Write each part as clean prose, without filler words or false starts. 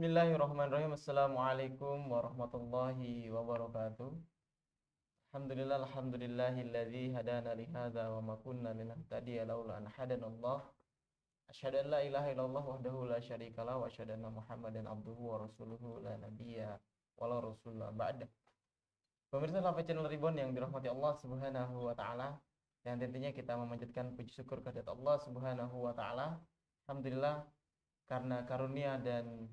Bismillahirrahmanirrahim. Assalamualaikum warahmatullahi wabarakatuh. Alhamdulillahilladzi hadana li hadza wa ma kunna linahtadiya laula an hadanallah. Asyhadu an la ilaha illallah wahdahu la syarikalah wa asyhadu anna Muhammadan abduhu wa rasuluhu la nabiyya wa la rasulullah ba'da. Pemirsa Lava Channel Ribbon yang dirahmati Allah Subhanahu wa taala, yang tentunya kita memanjatkan puji syukur kehadirat Allah Subhanahu wa taala. Alhamdulillah karena karunia dan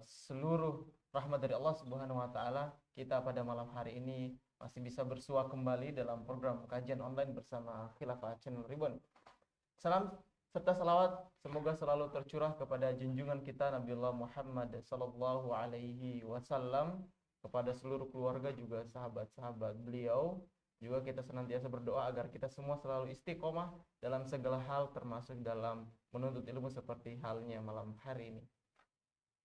seluruh rahmat dari Allah Subhanahu wa taala, kita pada malam hari ini masih bisa bersua kembali dalam program kajian online bersama Khilafah Channel Ribbon. Salam serta salawat semoga selalu tercurah kepada junjungan kita Nabiullah Muhammad sallallahu alaihi wasallam, kepada seluruh keluarga juga sahabat-sahabat beliau. Juga kita senantiasa berdoa agar kita semua selalu istiqomah dalam segala hal, termasuk dalam menuntut ilmu seperti halnya malam hari ini.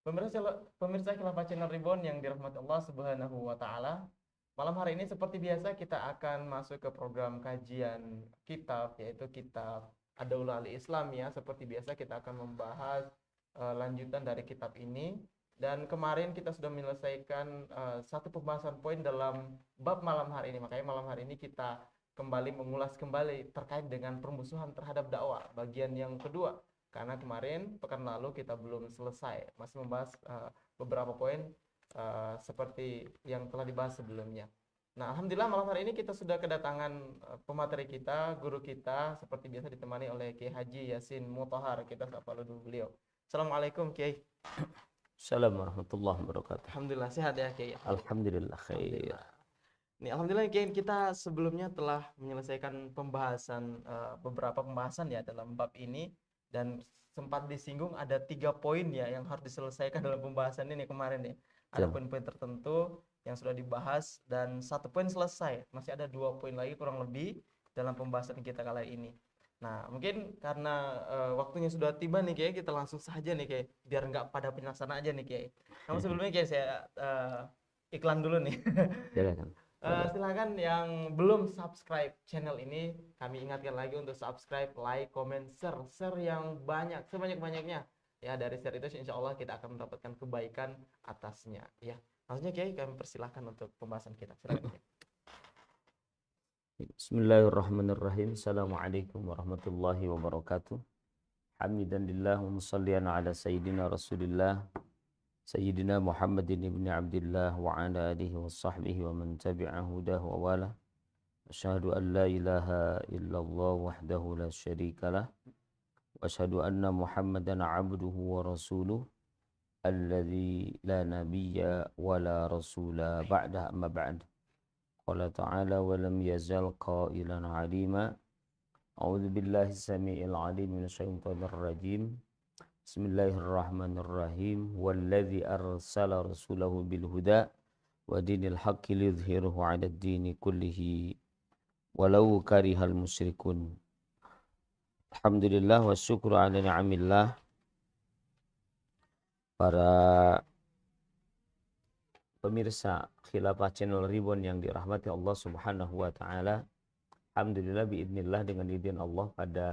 Pemirsa Khilafah Channel Ribbon yang dirahmati Allah Subhanahu wa taala, malam hari ini seperti biasa kita akan masuk ke program kajian kitab, yaitu kitab Ad-Daulah Al-Islamiyah. Seperti biasa kita akan membahas lanjutan dari kitab ini. Dan kemarin kita sudah menyelesaikan satu pembahasan poin dalam bab malam hari ini. Makanya malam hari ini kita kembali mengulas kembali terkait dengan permusuhan terhadap dakwah, bagian yang kedua. Karena kemarin, pekan lalu kita belum selesai, masih membahas beberapa poin seperti yang telah dibahas sebelumnya. Nah, alhamdulillah malam hari ini kita sudah kedatangan pemateri kita, guru kita, seperti biasa ditemani oleh Kiai Haji Yasin Mutahar. Kita sapa dulu beliau. Assalamualaikum Kiai. Assalamualaikum warahmatullahi wabarakatuh. Alhamdulillah sehat ya Kiai. Alhamdulillah khair. Nih, alhamdulillah Kiai, kita sebelumnya telah menyelesaikan pembahasan beberapa pembahasan ya dalam bab ini, dan sempat disinggung ada 3 poin ya yang harus diselesaikan dalam pembahasan ini kemarin ya. Ada poin-poin tertentu yang sudah dibahas dan 1 poin selesai. Masih ada 2 poin lagi kurang lebih dalam pembahasan kita kali ini. Nah, mungkin karena waktunya sudah tiba nih Kiai, kita langsung saja nih Kiai, biar nggak pada penyaksana aja nih Kiai. Namun sebelumnya Kiai, saya iklan dulu nih. Silakan yang belum subscribe channel ini, kami ingatkan lagi untuk subscribe, like, comment, share yang banyak, sebanyak-banyaknya. Ya, dari share itu insya Allah kita akan mendapatkan kebaikan atasnya. Ya, maksudnya Kiai, kami persilahkan untuk pembahasan kita. Silakan Kiai. Bismillahirrahmanirrahim. Assalamualaikum warahmatullahi wabarakatuh. Hamidan lillah wa musallian ala sayyidina Rasulillah Sayyidina Muhammadin ibn Abdillah wa ala alihi wa sahbihi wa man tabi'a hudahu wa wala. Asyhadu an la ilaha illallah wahdahu la syarika lah. Wa asyhadu anna Muhammadan abduhu wa rasuluh alladzi la nabiyya wa la rasula ba'da, amma ba'd. Qala ta'ala wa lam yazal qailan alima. A'udzu billahi samii'il 'alim minasyaitonir rajim. Bismillahirrahmanirrahim. Walladzi arsala rasulahu bil huda wa dinil haqqi liyudhhirahu 'ala ad-dini kullihi walau karihal musyrikun. Alhamdulillah wa syukru 'ala ni'amillah. Para pemirsa Khilafah Channel Ribbon yang dirahmati Allah Subhanahu wa taala, alhamdulillah biidznillah, dengan izin Allah, pada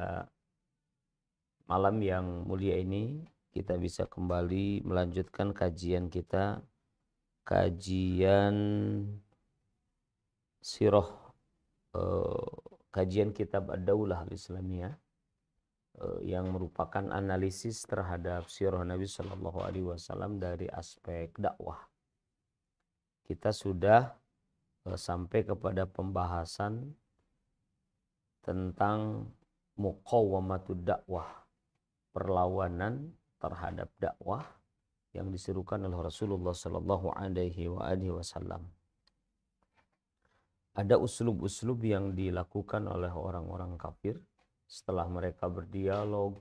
malam yang mulia ini kita bisa kembali melanjutkan kajian kita, kajian sirah, kajian kitab Ad-Daulah Al-Islamiyah, yang merupakan analisis terhadap sirah Nabi Shallallahu Alaihi Wasallam dari aspek dakwah. Kita sudah sampai kepada pembahasan tentang muqawwamatud dakwah, perlawanan terhadap dakwah yang diserukan oleh Rasulullah Sallallahu Alaihi Wasallam. Ada uslub-uslub yang dilakukan oleh orang-orang kafir setelah mereka berdialog,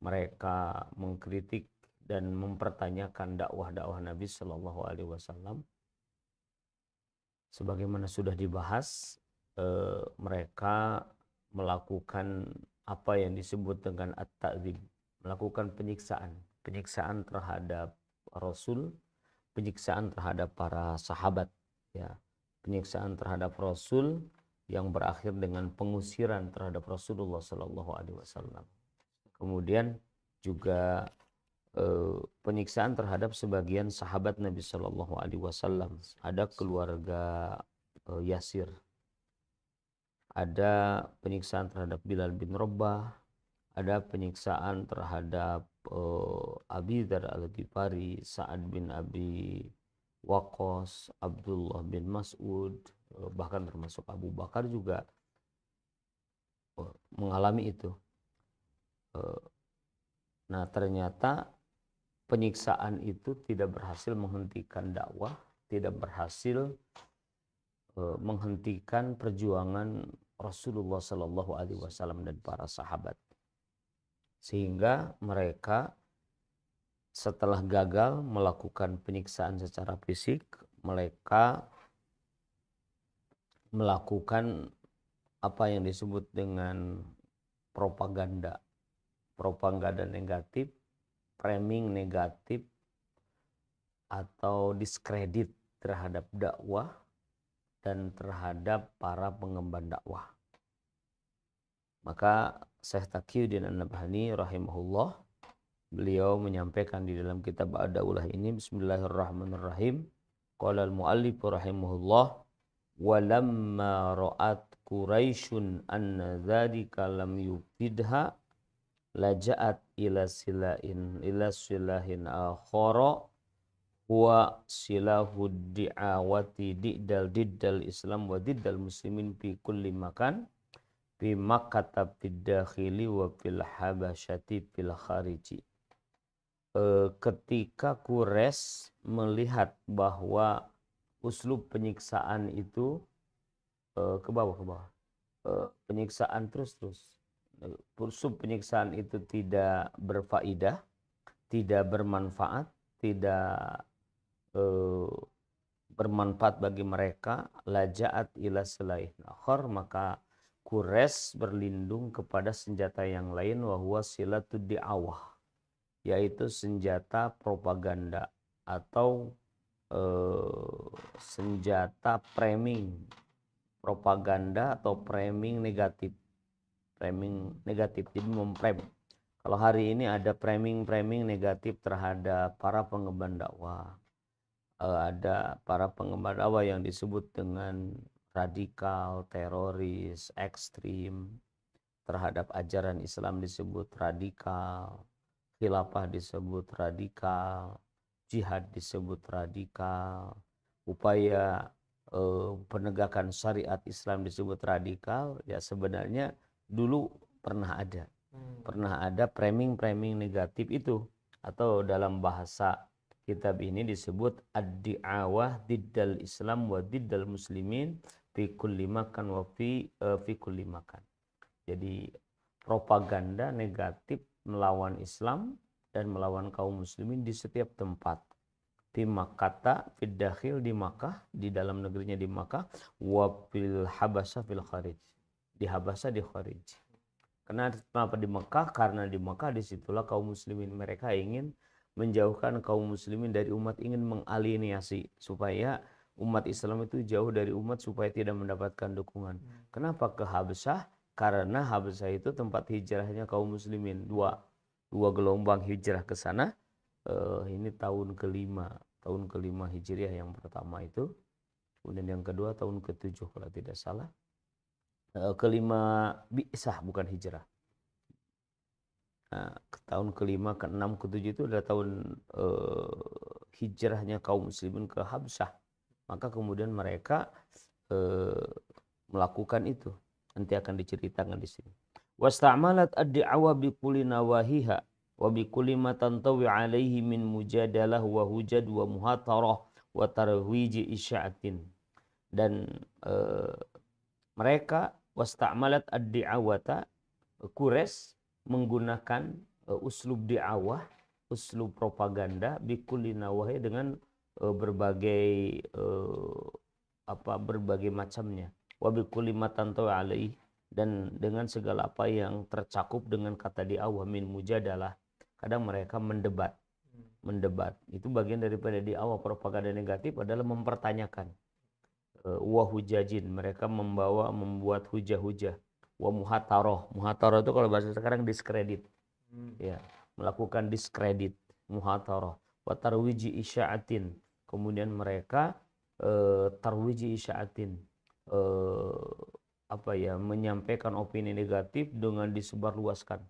mereka mengkritik dan mempertanyakan dakwah-dakwah Nabi Sallallahu Alaihi Wasallam. Sebagaimana sudah dibahas, mereka melakukan apa yang disebut dengan at-ta'dzib, melakukan penyiksaan terhadap Rasul, penyiksaan terhadap para sahabat, ya, penyiksaan terhadap Rasul yang berakhir dengan pengusiran terhadap Rasulullah Sallallahu Alaihi Wasallam. Kemudian juga penyiksaan terhadap sebagian sahabat Nabi Shallallahu Alaihi Wasallam. Ada keluarga Yasir, ada penyiksaan terhadap Bilal bin Rabah, ada penyiksaan terhadap Abi Dzar al-Ghifari, Sa'ad bin Abi Waqqas, Abdullah bin Mas'ud, bahkan termasuk Abu Bakar juga mengalami itu. Nah, ternyata penyiksaan itu tidak berhasil menghentikan dakwah, tidak berhasil menghentikan perjuangan Rasulullah Shallallahu Alaihi Wasallam dan para sahabat, sehingga mereka setelah gagal melakukan penyiksaan secara fisik, mereka melakukan apa yang disebut dengan propaganda negatif, framing negatif, atau diskredit terhadap dakwah dan terhadap para pengemban dakwah. Maka Syekh Taqiyuddin An-Nabhani rahimahullah, beliau menyampaikan di dalam kitab Ad-Daulah ini, bismillahirrahmanirrahim, qala al-muallif rahimahullah, walamma ra'at Quraisyun anna dzalika lam yufidha laja'at ila silahin akhara huwa silahud di'awati diddal Islam wa diddal muslimin fi kulli makan fi Makkah fid dakhili wa fil habasyati fil khariji. Ketika Quraisy melihat bahwa uslub penyiksaan itu ke bawah penyiksaan terus uslub penyiksaan itu tidak berfaedah, tidak bermanfaat, tidak bermanfaat bagi mereka, laja'at ila silahin akhar, maka Quraisy berlindung kepada senjata yang lain, wa huwa silatud di'awah, yaitu senjata propaganda atau senjata framing propaganda atau framing negatif. Jadi memframe. Kalau hari ini ada framing negatif terhadap para pengemban dakwah. Ada para pengemban dakwah yang disebut dengan radikal, teroris, ekstrim. Terhadap ajaran Islam disebut radikal, khilafah disebut radikal, jihad disebut radikal, upaya penegakan syariat Islam disebut radikal. Ya, sebenarnya dulu pernah ada framing negatif itu, atau dalam bahasa kitab ini disebut ad-di'awah diddal Islam wa diddal muslimin fi kulli makan wa fi kulli makan. Jadi propaganda negatif melawan Islam dan melawan kaum muslimin di setiap tempat. Fi Makkah fid dakhil, di Makkah, di dalam negerinya di Makkah, wa fil habasah fil kharij, di Habasah, di kharij. Kenapa di Makkah? Karena di Makkah disitulah kaum muslimin, mereka ingin menjauhkan kaum muslimin dari umat, ingin mengalienasi supaya umat Islam itu jauh dari umat, supaya tidak mendapatkan dukungan. Kenapa ke Habasah? Karena Habasah itu tempat hijrahnya kaum muslimin, dua gelombang hijrah ke sana. Ini tahun kelima Hijriah yang pertama itu, kemudian yang kedua tahun ke-7 kalau tidak salah, kelima bi'sah bukan hijrah. Nah, tahun kelima, ke-6, ke-7 itu adalah tahun hijrahnya kaum muslimin ke Habsah. Maka kemudian mereka melakukan itu, nanti akan diceritakan di sini. Wasta'malat ad-da'wa bi kulli nawahiha wa bi kulli ma tantawi alaihi min mujadalah wa hujad wa muhatarah wa tarwiji isya'atin. Dan mereka wasta'malat ad-da'wata, Quraisy menggunakan uslub di'awah, uslub propaganda bi kulli nawahi, dengan berbagai macamnya, wa bi kulli ma tantawi alaihi, dan dengan segala apa yang tercakup dengan kata di'awah, min mujadalah. Kadang mereka mendebat. Itu bagian daripada di'awah. Propaganda negatif adalah mempertanyakan. Wa hujajin, mereka membuat hujah-hujah. Wa muhataroh itu kalau bahasa sekarang diskredit. Ya, melakukan diskredit. muhatarah, wa tarwiji isya'atin. Kemudian mereka tarwiji isya'atin, menyampaikan opini negatif dengan disebarluaskan.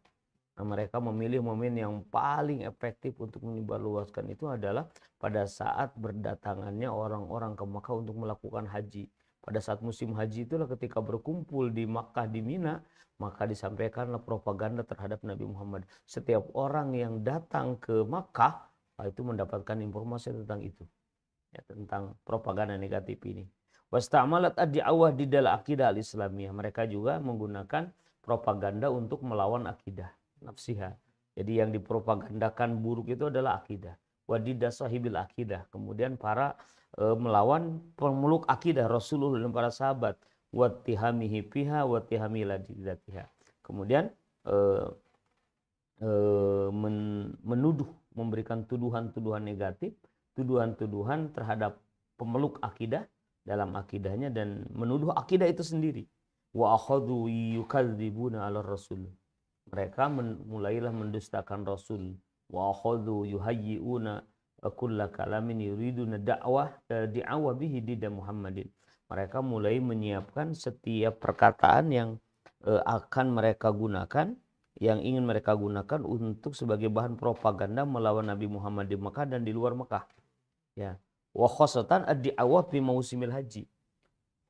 Nah, mereka memilih momen yang paling efektif untuk menyebarluaskan itu adalah pada saat berdatangannya orang-orang ke Makkah untuk melakukan haji. Pada saat musim haji itulah ketika berkumpul di Makkah, di Mina, maka disampaikanlah propaganda terhadap Nabi Muhammad. Setiap orang yang datang ke Makkah itu mendapatkan informasi tentang itu, ya, tentang propaganda negatif ini. Wasta'malat ad-da'wah di dalam akidah al-islamiyah. Mereka juga menggunakan propaganda untuk melawan akidah nafsiha. Jadi yang dipropagandakan buruk itu adalah akidah. Wadidah sahibil akidah. Kemudian para melawan pemeluk akidah Rasulullah dan para sahabat. Wattihamihi fiha wattihami ladidatiha. Kemudian menuduh, memberikan tuduhan-tuduhan negatif, tuduhan-tuduhan terhadap pemeluk akidah dalam akidahnya, dan menuduh akidah itu sendiri. Wa akhadhu yukadzibuna 'ala rasul. Mereka mulailah mendustakan Rasul. Wa akhadhu yuhayyi'una kulla kalamin yuriduna da'wah bihi dida Muhammadin. Mereka mulai menyiapkan setiap perkataan yang akan mereka gunakan, yang ingin mereka gunakan untuk sebagai bahan propaganda melawan Nabi Muhammad di Mekah dan di luar Mekah. Ya. Wa khosatan ad-da'wah fi mausimil haji.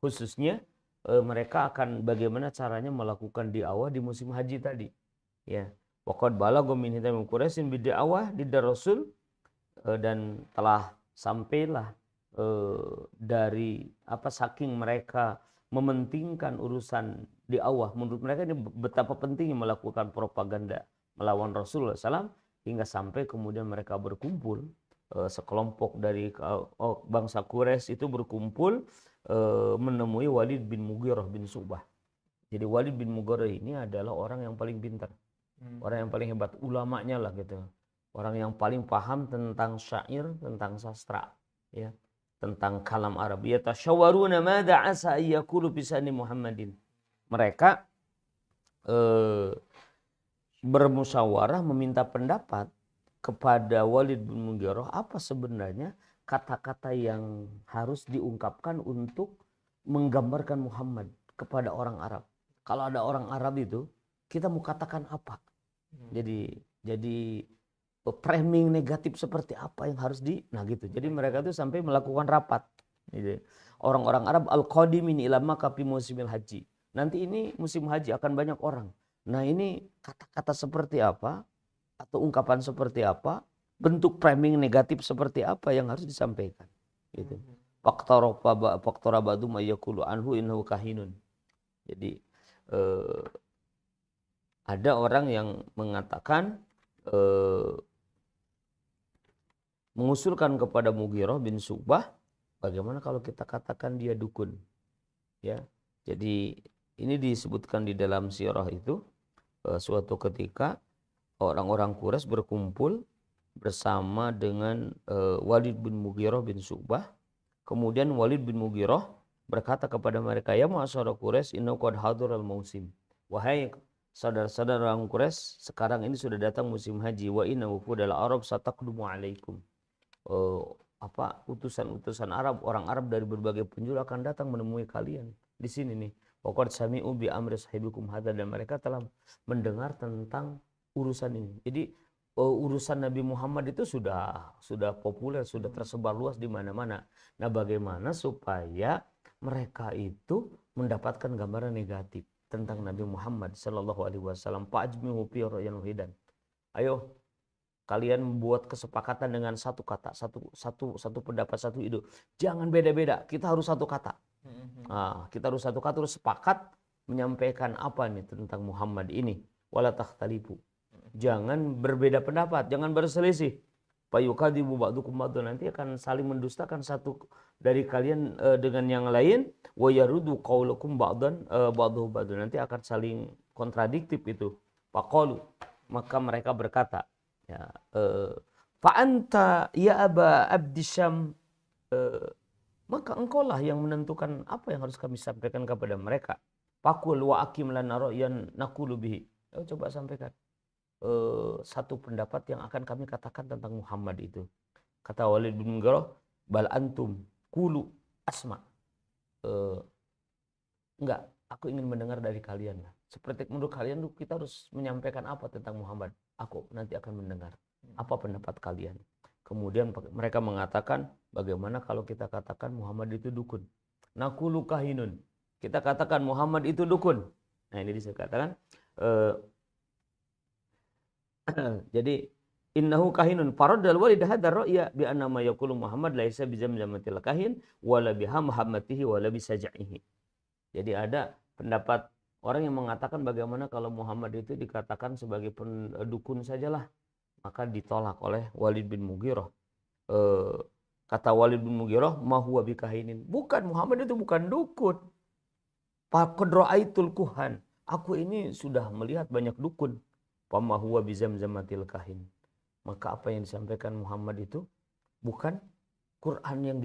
Khususnya mereka akan bagaimana caranya melakukan dakwah di musim haji tadi. Ya. Waqad balagha min hitam Quraisyin bid'awah di Rasul, dan telah sampailah dari saking mereka mementingkan urusan dakwah, menurut mereka ini betapa pentingnya melakukan propaganda melawan Rasulullah SAW, hingga sampai kemudian mereka berkumpul, sekelompok dari bangsa Quraisy itu berkumpul menemui Walid bin Mughirah bin Syu'bah. Jadi Walid bin Mughirah ini adalah orang yang paling pintar, orang yang paling hebat, ulamanya lah gitu, orang yang paling paham tentang syair, tentang sastra, ya, tentang kalam Arab. Yatasyawaruna madza asa ayyakulu bisani Muhammadin. Mereka bermusyawarah meminta pendapat kepada Walid bin Mughirah apa sebenarnya kata-kata yang harus diungkapkan untuk menggambarkan Muhammad kepada orang Arab. Kalau ada orang Arab itu, kita mau katakan apa? Jadi framing negatif seperti apa yang harus gitu. Jadi mereka itu sampai melakukan rapat. Gitu. Orang-orang Arab al-qadimin ila Makkah fi musimil haji. Nanti ini musim haji akan banyak orang. Nah, ini kata-kata seperti apa atau ungkapan seperti apa, bentuk framing negatif seperti apa yang harus disampaikan. Gitu. Faqtara ba'du ma yaqulu anhu innahu kahinun. Jadi ada orang yang mengatakan mengusulkan kepada Mughirah bin Syu'bah, bagaimana kalau kita katakan dia dukun? Ya. Jadi ini disebutkan di dalam sirah itu, suatu ketika orang-orang Quraisy berkumpul bersama dengan Walid bin Mughirah bin Syu'bah. Kemudian Walid bin Mughirah berkata kepada mereka, ya ma'asyara Quraisy inna qad hadiral mausim. Wahai saudara-saudara orang Quraisy, sekarang ini sudah datang musim haji. Wa inna wufudal Arab sataqdumu alaikum. Utusan-utusan Arab, orang Arab dari berbagai penjuru akan datang menemui kalian di sini nih. Waqad sami'u bi amri sahibikum hadza, dan mereka telah mendengar tentang urusan ini. Jadi urusan Nabi Muhammad itu sudah populer, sudah tersebar luas di mana-mana. Nah, bagaimana supaya mereka itu mendapatkan gambaran negatif tentang Nabi Muhammad sallallahu alaihi wasallam? Fa'ajmihu fi ra'yin wahidan. Ayo kalian membuat kesepakatan dengan satu kata, satu pendapat, satu ide. Jangan beda-beda, kita harus satu kata. Nah, kita harus satu kata, harus sepakat menyampaikan apa nih tentang Muhammad ini. Wala takhtalifu. Jangan berbeda pendapat, jangan berselisih. Fayukadzibu ba'dukum ba'dan, nanti akan saling mendustakan satu dari kalian dengan yang lain. Wa yarudu qaulakum ba'duhu ba'dan, nanti akan saling kontradiktif itu. Faqalu, maka mereka berkata, ya, fa anta ya aba abdisyam, maka engkaulah yang menentukan apa yang harus kami sampaikan kepada mereka. Faqul wa aqim lana ra'yan naqulu bihi. Coba sampaikan. satu pendapat yang akan kami katakan tentang Muhammad itu. Kata Walid bin Mughirah, bal antum kulu asma. Enggak, aku ingin mendengar dari kalian. Seperti menurut kalian kita harus menyampaikan apa tentang Muhammad? Aku nanti akan mendengar. Apa pendapat kalian? Kemudian mereka mengatakan, bagaimana kalau kita katakan Muhammad itu dukun? Naqulu kahinun. Kita katakan Muhammad itu dukun. Nah, ini bisa katakan jadi innahu kahinun faradal walid hadzal ra'ya bi anna ma yaqulu Muhammad laisa bizamzamatil kahin wala biha muhammatihi wala bisajaihi. Jadi ada pendapat orang yang mengatakan bagaimana kalau Muhammad itu dikatakan sebagai dukun sajalah, maka ditolak oleh Walid bin Mughirah. Kata Walid bin Mughirah, ma huwa bikahinin. Bukan, Muhammad itu bukan dukun. Faqad ra'aitul kuhan. Aku ini sudah melihat banyak dukun. Fama huwa bizamzamatil kahin. Maka apa yang disampaikan Muhammad itu bukan Quran yang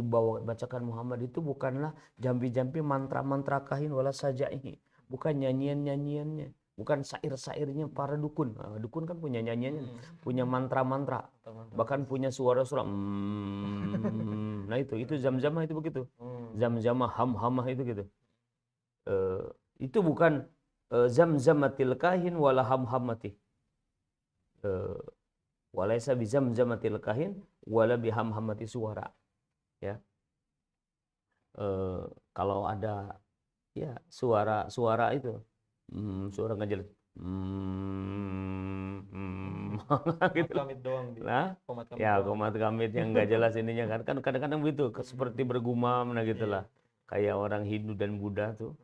bacakan Muhammad itu bukanlah jampi-jampi mantra-mantra kahin wala sajaihi. Bukan nyanyian-nyanyiannya, bukan syair-syairnya para dukun. Nah, dukun kan punya nyanyiannya, punya mantra-mantra, bahkan punya suara-suara. Nah itu zam-zamah itu begitu. Zam-zamah, ham-hamah itu gitu. Itu bukan zam-zamatil kahin wala ham-hamati. Walaisa bizam-zamatil kahin wala biham-hamati suara. Ya. Kalau ada ya suara itu suara nggak jelas gitu. Kamit doang dia. Nah, ya komat kamit yang nggak jelas ininya kan kadang-kadang begitu seperti bergumam nah gitulah kayak orang Hindu dan Buddha tuh.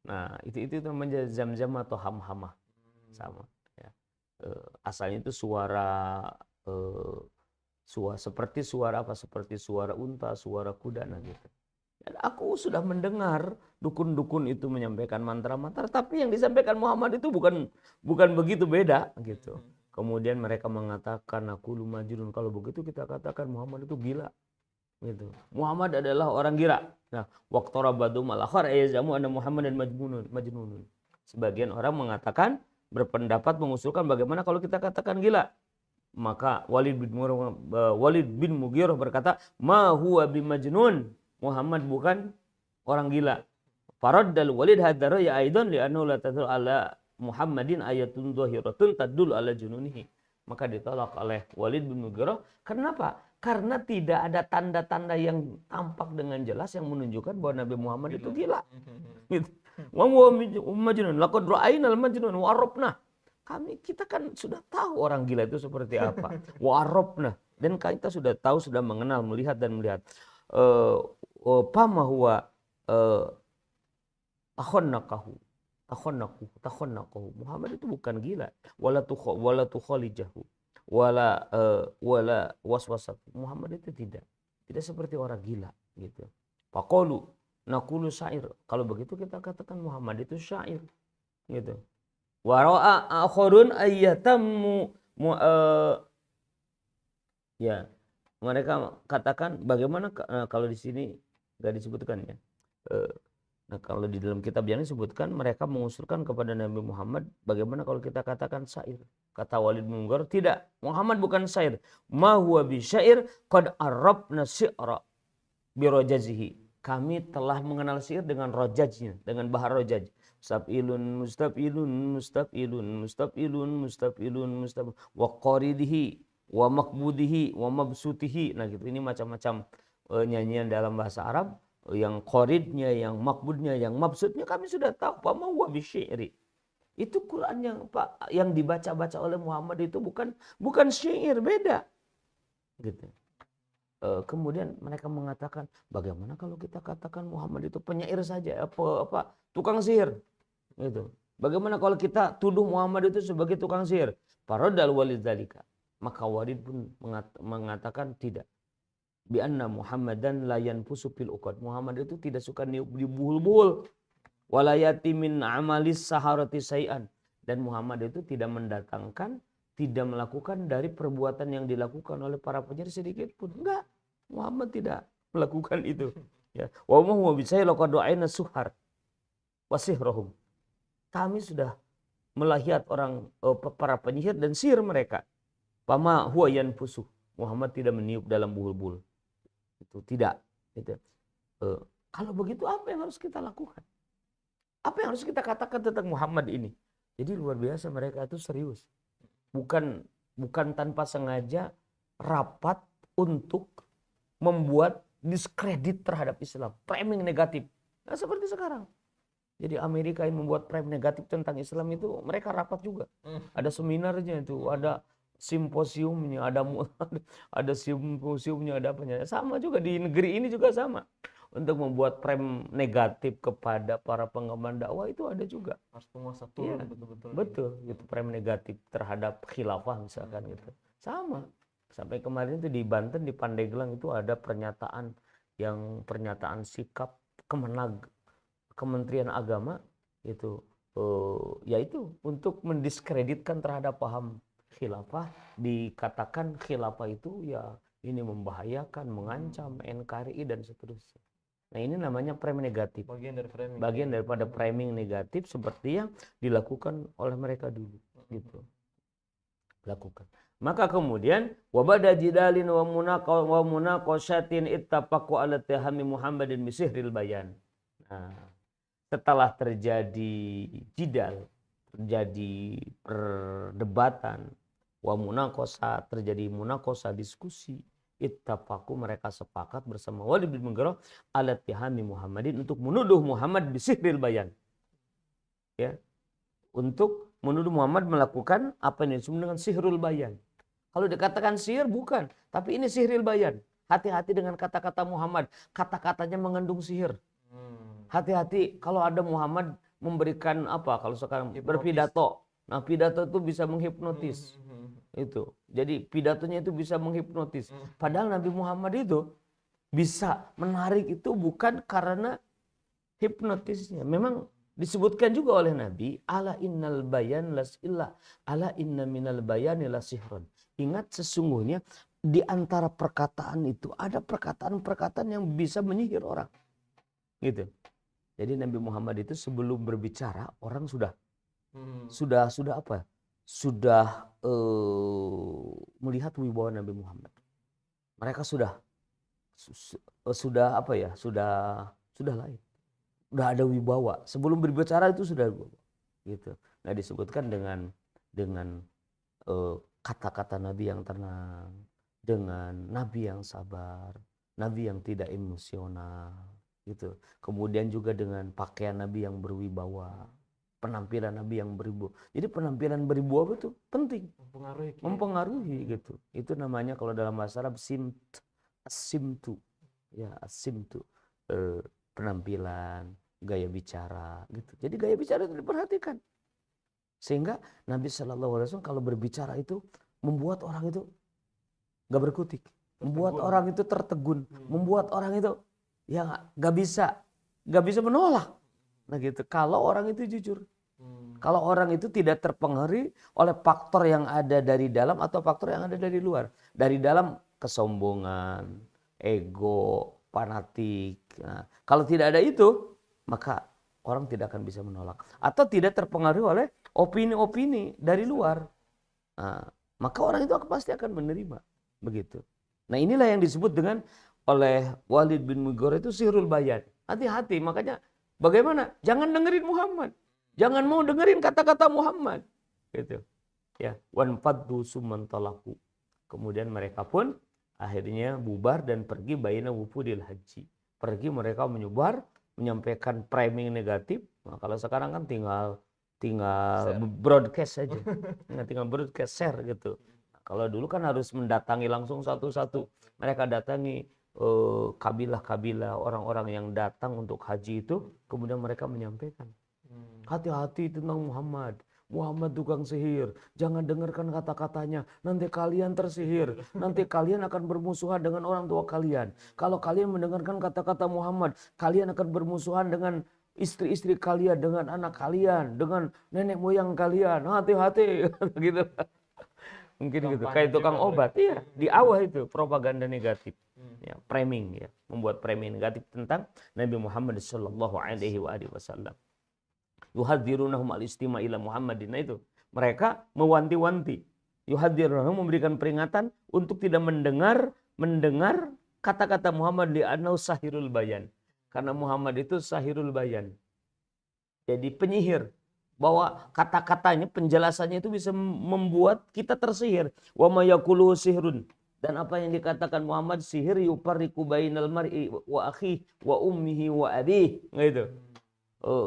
Nah itu namanya zam-zam atau ham-hamah sama ya. Asalnya itu suara seperti suara apa, seperti suara unta, suara kuda nah gitu. Dan aku sudah mendengar dukun-dukun itu menyampaikan mantra-mantra, tapi yang disampaikan Muhammad itu bukan begitu, beda gitu. Kemudian mereka mengatakan aku majnun. Kalau begitu kita katakan Muhammad itu gila gitu. Muhammad adalah orang gila. Nah, waqtarabadu malakhar ayazamu anna Muhammad dan majnunun. Sebagian orang mengatakan berpendapat mengusulkan bagaimana kalau kita katakan gila. Maka Walid bin Mughirah berkata, ma huwa bimajnun. Muhammad bukan orang gila. Faraddal Walid hadara ya aidan li'annahu la tadul ala Muhammadin ayatun dhahiratun tadul ala jununihi. Maka ditolak oleh Walid bin Mughirah. Kenapa? Karena tidak ada tanda-tanda yang tampak dengan jelas yang menunjukkan bahwa Nabi Muhammad itu gila. Gitu. Wa huwa majnun laqad ra'ainal majnun wa arabna. Kita kan sudah tahu orang gila itu seperti apa. Wa arabna. Dan kita sudah tahu, sudah mengenal, melihat dan melihat. Pama huwa takhannaqahu. Muhammad itu bukan gila. Wala tukhalijahu. Wala waswasat. Muhammad itu tidak seperti orang gila gitu. Faqalu naqulu syair. Kalau begitu kita katakan Muhammad itu syair gitu. Wa ra'a akharun ayyatammu ya. Mereka katakan bagaimana kalau di sini enggak disebutkan ya. Nah, kalau di dalam kitab yang disebutkan mereka mengusulkan kepada Nabi Muhammad bagaimana kalau kita katakan syair. Kata Walid bin Mughirah, tidak, Muhammad bukan syair. Ma huwa bi syair qad arabna syi'ra bi rajazihi. Kami telah mengenal syair dengan rojajnya, dengan bahar rojaj. Mustafilun wa qaridihi wa makbudihi wa mabsutihi. Nah gitu, ini macam-macam nyanyian dalam bahasa Arab yang qaridnya, yang makbudnya, yang mabsutnya kami sudah tahu. Pama huwa bisyairi. Itu Quran yang dibaca-baca oleh Muhammad itu bukan syair, beda. Gitu. Kemudian mereka mengatakan, bagaimana kalau kita katakan Muhammad itu penyair saja, tukang sihir, gitu. Bagaimana kalau kita tuduh Muhammad itu sebagai tukang sihir? Faradal walid dzalika. Maka Walid pun mengatakan tidak. Bi anna Muhammadan la yanfusu fil uqad. Muhammad itu tidak suka dibuhul-buhul. Wala yati min amalis saharati syai'an. Dan Muhammad itu tidak mendatangkan, tidak melakukan dari perbuatan yang dilakukan oleh para penyair sedikit pun. Enggak. Muhammad tidak melakukan itu. Ya. Wa ma huwa bisayyi laqad ra'ayna suhar wa sihrahum. Kami sudah melihat orang para penyihir dan sihir mereka. Pama huwa yanfusu. Muhammad tidak meniup dalam bulbul. Itu tidak. Gitu. Kalau begitu apa yang harus kita lakukan? Apa yang harus kita katakan tentang Muhammad ini? Jadi luar biasa mereka itu serius. Bukan tanpa sengaja rapat untuk membuat diskredit terhadap Islam. Framing negatif. Nah, seperti sekarang. Jadi Amerika yang membuat frame negatif tentang Islam itu mereka rapat juga. Ada seminarnya itu, ada simposiumnya, ada simposiumnya, ada apanya. Sama juga di negeri ini juga sama. Untuk membuat frame negatif kepada para penggemar dakwah itu ada juga. Harus penguasa turun betul-betul. Betul, gitu frame negatif terhadap khilafah misalkan gitu. Sama. Sampai kemarin itu di Banten di Pandeglang itu ada pernyataan sikap Kementerian Agama itu yaitu untuk mendiskreditkan terhadap paham khilafah, dikatakan khilafah itu ya ini membahayakan, mengancam NKRI dan seterusnya. Nah, ini namanya frame negatif. Bagian daripada framing negatif seperti yang dilakukan oleh mereka dulu gitu. Lakukan. Maka kemudian wabada jidalin wa munaqashatin ittafaqu ala tahami Muhammadin bisihril bayan. Nah, setelah terjadi jidal, terjadi perdebatan, wa munaqasah, terjadi munaqasah diskusi, ittafaqu mereka sepakat bersama Walid bin Mughirah ala tihami Muhammadin untuk menuduh Muhammad bisihril bayan. Ya. Untuk menuduh Muhammad melakukan apa yang disebut dengan sihrul bayan. Kalau dikatakan sihir bukan, tapi ini sihril bayan. Hati-hati dengan kata-kata Muhammad, kata-katanya mengandung sihir. Hati-hati kalau ada Muhammad memberikan apa kalau sekarang berpidato. Nah, pidato itu bisa menghipnotis. Itu. Jadi pidatonya itu bisa menghipnotis. Padahal Nabi Muhammad itu bisa menarik itu bukan karena hipnotisnya. Memang disebutkan juga oleh Nabi, ala innal bayan lasilla, ala inna minal bayani lasihron. Ingat sesungguhnya di antara perkataan itu ada perkataan-perkataan yang bisa menyihir orang. Gitu. Jadi Nabi Muhammad itu sebelum berbicara orang sudah apa? Sudah melihat wibawa Nabi Muhammad. Mereka sudah apa ya? Sudah lain. Udah ada wibawa. Sebelum berbicara itu sudah wibawa. Gitu. Nah, disebutkan dengan kata-kata Nabi yang tenang, dengan Nabi yang sabar, Nabi yang tidak emosional. Gitu. Kemudian juga dengan pakaian Nabi yang berwibawa, penampilan Nabi yang berwibawa. Jadi penampilan berwibawa itu penting, mempengaruhi gitu. Itu namanya kalau dalam bahasa Arab simtu, ya simtu, penampilan, gaya bicara gitu. Jadi gaya bicara itu diperhatikan. Sehingga Nabi Shallallahu Alaihi Wasallam kalau berbicara itu membuat orang itu gak berkutik, membuat orang itu tertegun, membuat orang itu ya gak bisa menolak. Nah gitu. Kalau orang itu jujur, kalau orang itu tidak terpengaruhi oleh faktor yang ada dari dalam atau faktor yang ada dari luar. Dari dalam kesombongan, ego, fanatik. Nah, kalau tidak ada itu, maka orang tidak akan bisa menolak. Atau tidak terpengaruhi oleh opini-opini dari luar. Nah, maka orang itu pasti akan menerima. Begitu. Nah, inilah yang disebut dengan oleh Walid bin Mughirah itu sihrul bayan. Hati-hati, makanya bagaimana? Jangan dengerin Muhammad. Jangan mau dengerin kata-kata Muhammad. Gitu. Ya, wan faddu summan talaku. Kemudian mereka pun akhirnya bubar dan pergi baina wufudil haji. Pergi mereka menyebar, menyampaikan framing negatif. Nah, kalau sekarang kan tinggal broadcast saja. Tinggal broadcast share gitu. Nah, kalau dulu kan harus mendatangi langsung satu-satu. Mereka datangi kabilah-kabilah orang-orang yang datang untuk haji itu, kemudian mereka menyampaikan. Hati-hati tentang Muhammad. Muhammad tukang sihir. Jangan dengarkan kata-katanya. Nanti kalian tersihir. Nanti kalian akan bermusuhan dengan orang tua kalian. Kalau kalian mendengarkan kata-kata Muhammad, kalian akan bermusuhan dengan istri-istri kalian, dengan anak kalian, dengan nenek moyang kalian. Hati-hati. Gitu. Mungkin gitu. Kayak tukang obat. Iya. Di awal itu propaganda negatif. Ya, framing ya. Membuat framing negatif tentang Nabi Muhammad sallallahu alaihi wasallam. yuhadzirunahum al-istima' ila Muhammadin. Nah itu, mereka mewanti-wanti. Yuhadzirunahum, memberikan peringatan untuk tidak mendengar kata-kata Muhammad di anau sahirul bayan. Karena Muhammad itu sahirul bayan. Jadi penyihir. Bahwa kata-katanya, penjelasannya itu bisa membuat kita tersihir. Wa ma yaqulu sihrun. Dan apa yang dikatakan Muhammad sihir, yufarriqu bainal mar'i wa akhi wa ummihi wa abih. Gitu.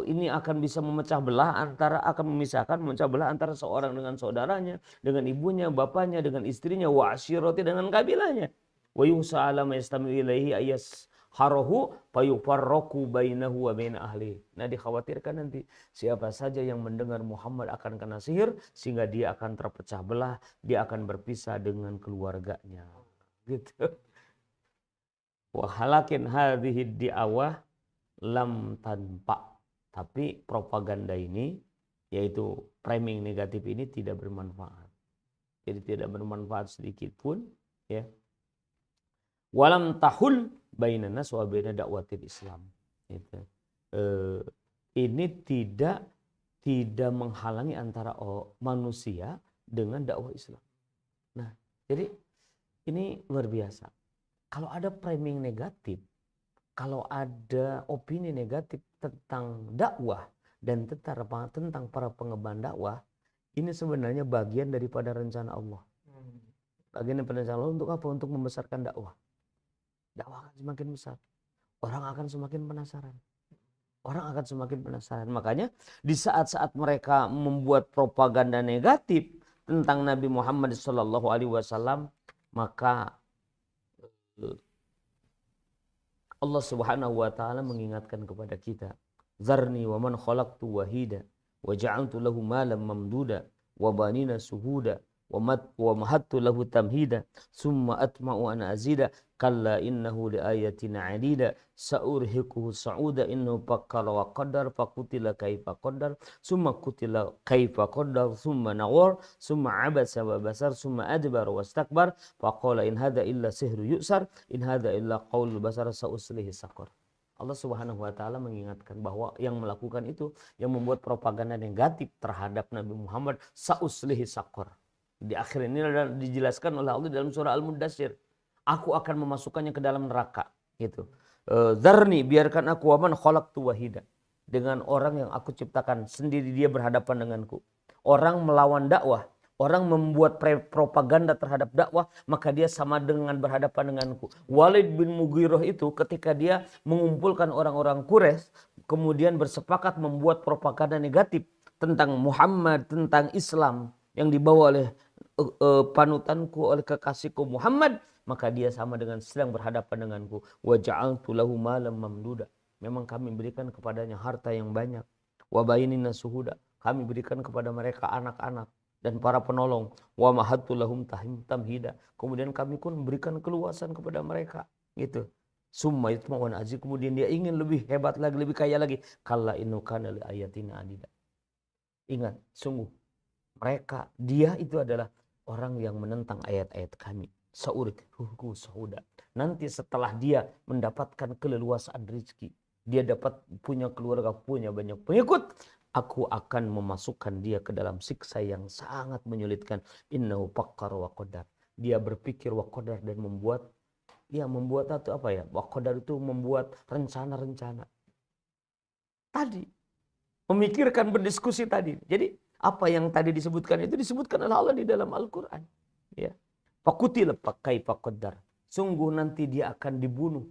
Ini akan bisa memecah belah memecah belah antara seorang dengan saudaranya, dengan ibunya, bapaknya, dengan istrinya, wa asyirati, dengan kabilahnya. Wa yusa ala ma yastami ilaihi ayas harahu fayufarraqu bainahu wa bain ahli. Nah, dikhawatirkan nanti siapa saja yang mendengar Muhammad akan kena sihir sehingga dia akan terpecah belah, dia akan berpisah dengan keluarganya. Gitu. Wa halakin hadhihi di'awah lam tanpa. Tapi propaganda ini, yaitu framing negatif ini tidak bermanfaat. Jadi tidak bermanfaat sedikit pun, ya. Walam tahul bainan nas wa baina dakwatil Islam. Itu. Ini tidak menghalangi antara manusia dengan dakwah Islam. Nah, jadi ini luar biasa. Kalau ada framing negatif, kalau ada opini negatif tentang dakwah dan tentang para pengemban dakwah, ini sebenarnya bagian daripada rencana Allah. Bagian daripada rencana Allah untuk apa? Untuk membesarkan dakwah. Dakwah akan semakin besar. Orang akan semakin penasaran. Makanya di saat-saat mereka membuat propaganda negatif tentang Nabi Muhammad SAW, maka Allah Subhanahu wa taala mengingatkan kepada kita, "Zarni wa man khalaqtu wahida wa ja'altu lahu malam mamduda wa banina suhuda wa mahattu lahu tamhida summa atma'u an azida kalla innahu li ayatina 'adida sa'urhiquhu sa'uda innahu fakkara wa qaddar fakutila kaifa qaddar summa kutila kaifa qaddar summa nawar summa 'abasa wa basar summa adbara wastakbar faqala in hadza illa sihru yu'sar in hadza illa qaulul basar sa'uslihi saqar." Allah Subhanahu wa taala mengingatkan bahwa yang melakukan itu, yang membuat propaganda negatif terhadap Nabi Muhammad, sa'uslihi saqar. Di akhir ini dijelaskan oleh Allah dalam surah Al-Muddatsir, aku akan memasukkannya ke dalam neraka, gitu. Zarni, biarkan aku, waman khalaqtu wahida, dengan orang yang aku ciptakan sendiri, dia berhadapan denganku. Orang melawan dakwah, orang membuat propaganda terhadap dakwah, maka dia sama dengan berhadapan denganku. Walid bin Mughirah itu ketika dia mengumpulkan orang-orang Quraisy, kemudian bersepakat membuat propaganda negatif tentang Muhammad, tentang Islam yang dibawa oleh panutanku, oleh kekasihku Muhammad, maka dia sama dengan sedang berhadapan denganku. Wa ja'altu lahu malam mamduda. Memang kami berikan kepadanya harta yang banyak. Wa bainina suhuda. Kami berikan kepada mereka anak-anak dan para penolong. Wa mahattu lahum tamhida. Kemudian kami pun memberikan keluasan kepada mereka. Gitu. Summa yatma'un aziz. Kemudian dia ingin lebih hebat lagi, lebih kaya lagi. Kalla innu kana li ayatina adida. Ingat, sungguh dia itu adalah orang yang menentang ayat-ayat kami. Sa'urhiquhu sa'uda. Nanti setelah dia mendapatkan keleluasaan rezeki, dia dapat punya keluarga, punya banyak pengikut, aku akan memasukkan dia ke dalam siksa yang sangat menyulitkan. Innahu fakkara wa qaddar. Dia berpikir wa qaddar dan membuat itu apa ya? Wa qaddar itu membuat rencana-rencana. Tadi memikirkan, berdiskusi tadi. Jadi apa yang tadi disebutkan itu disebutkan oleh Allah di dalam Al-Qur'an, ya. Fakutil kaifa qaddar. Sungguh nanti dia akan dibunuh.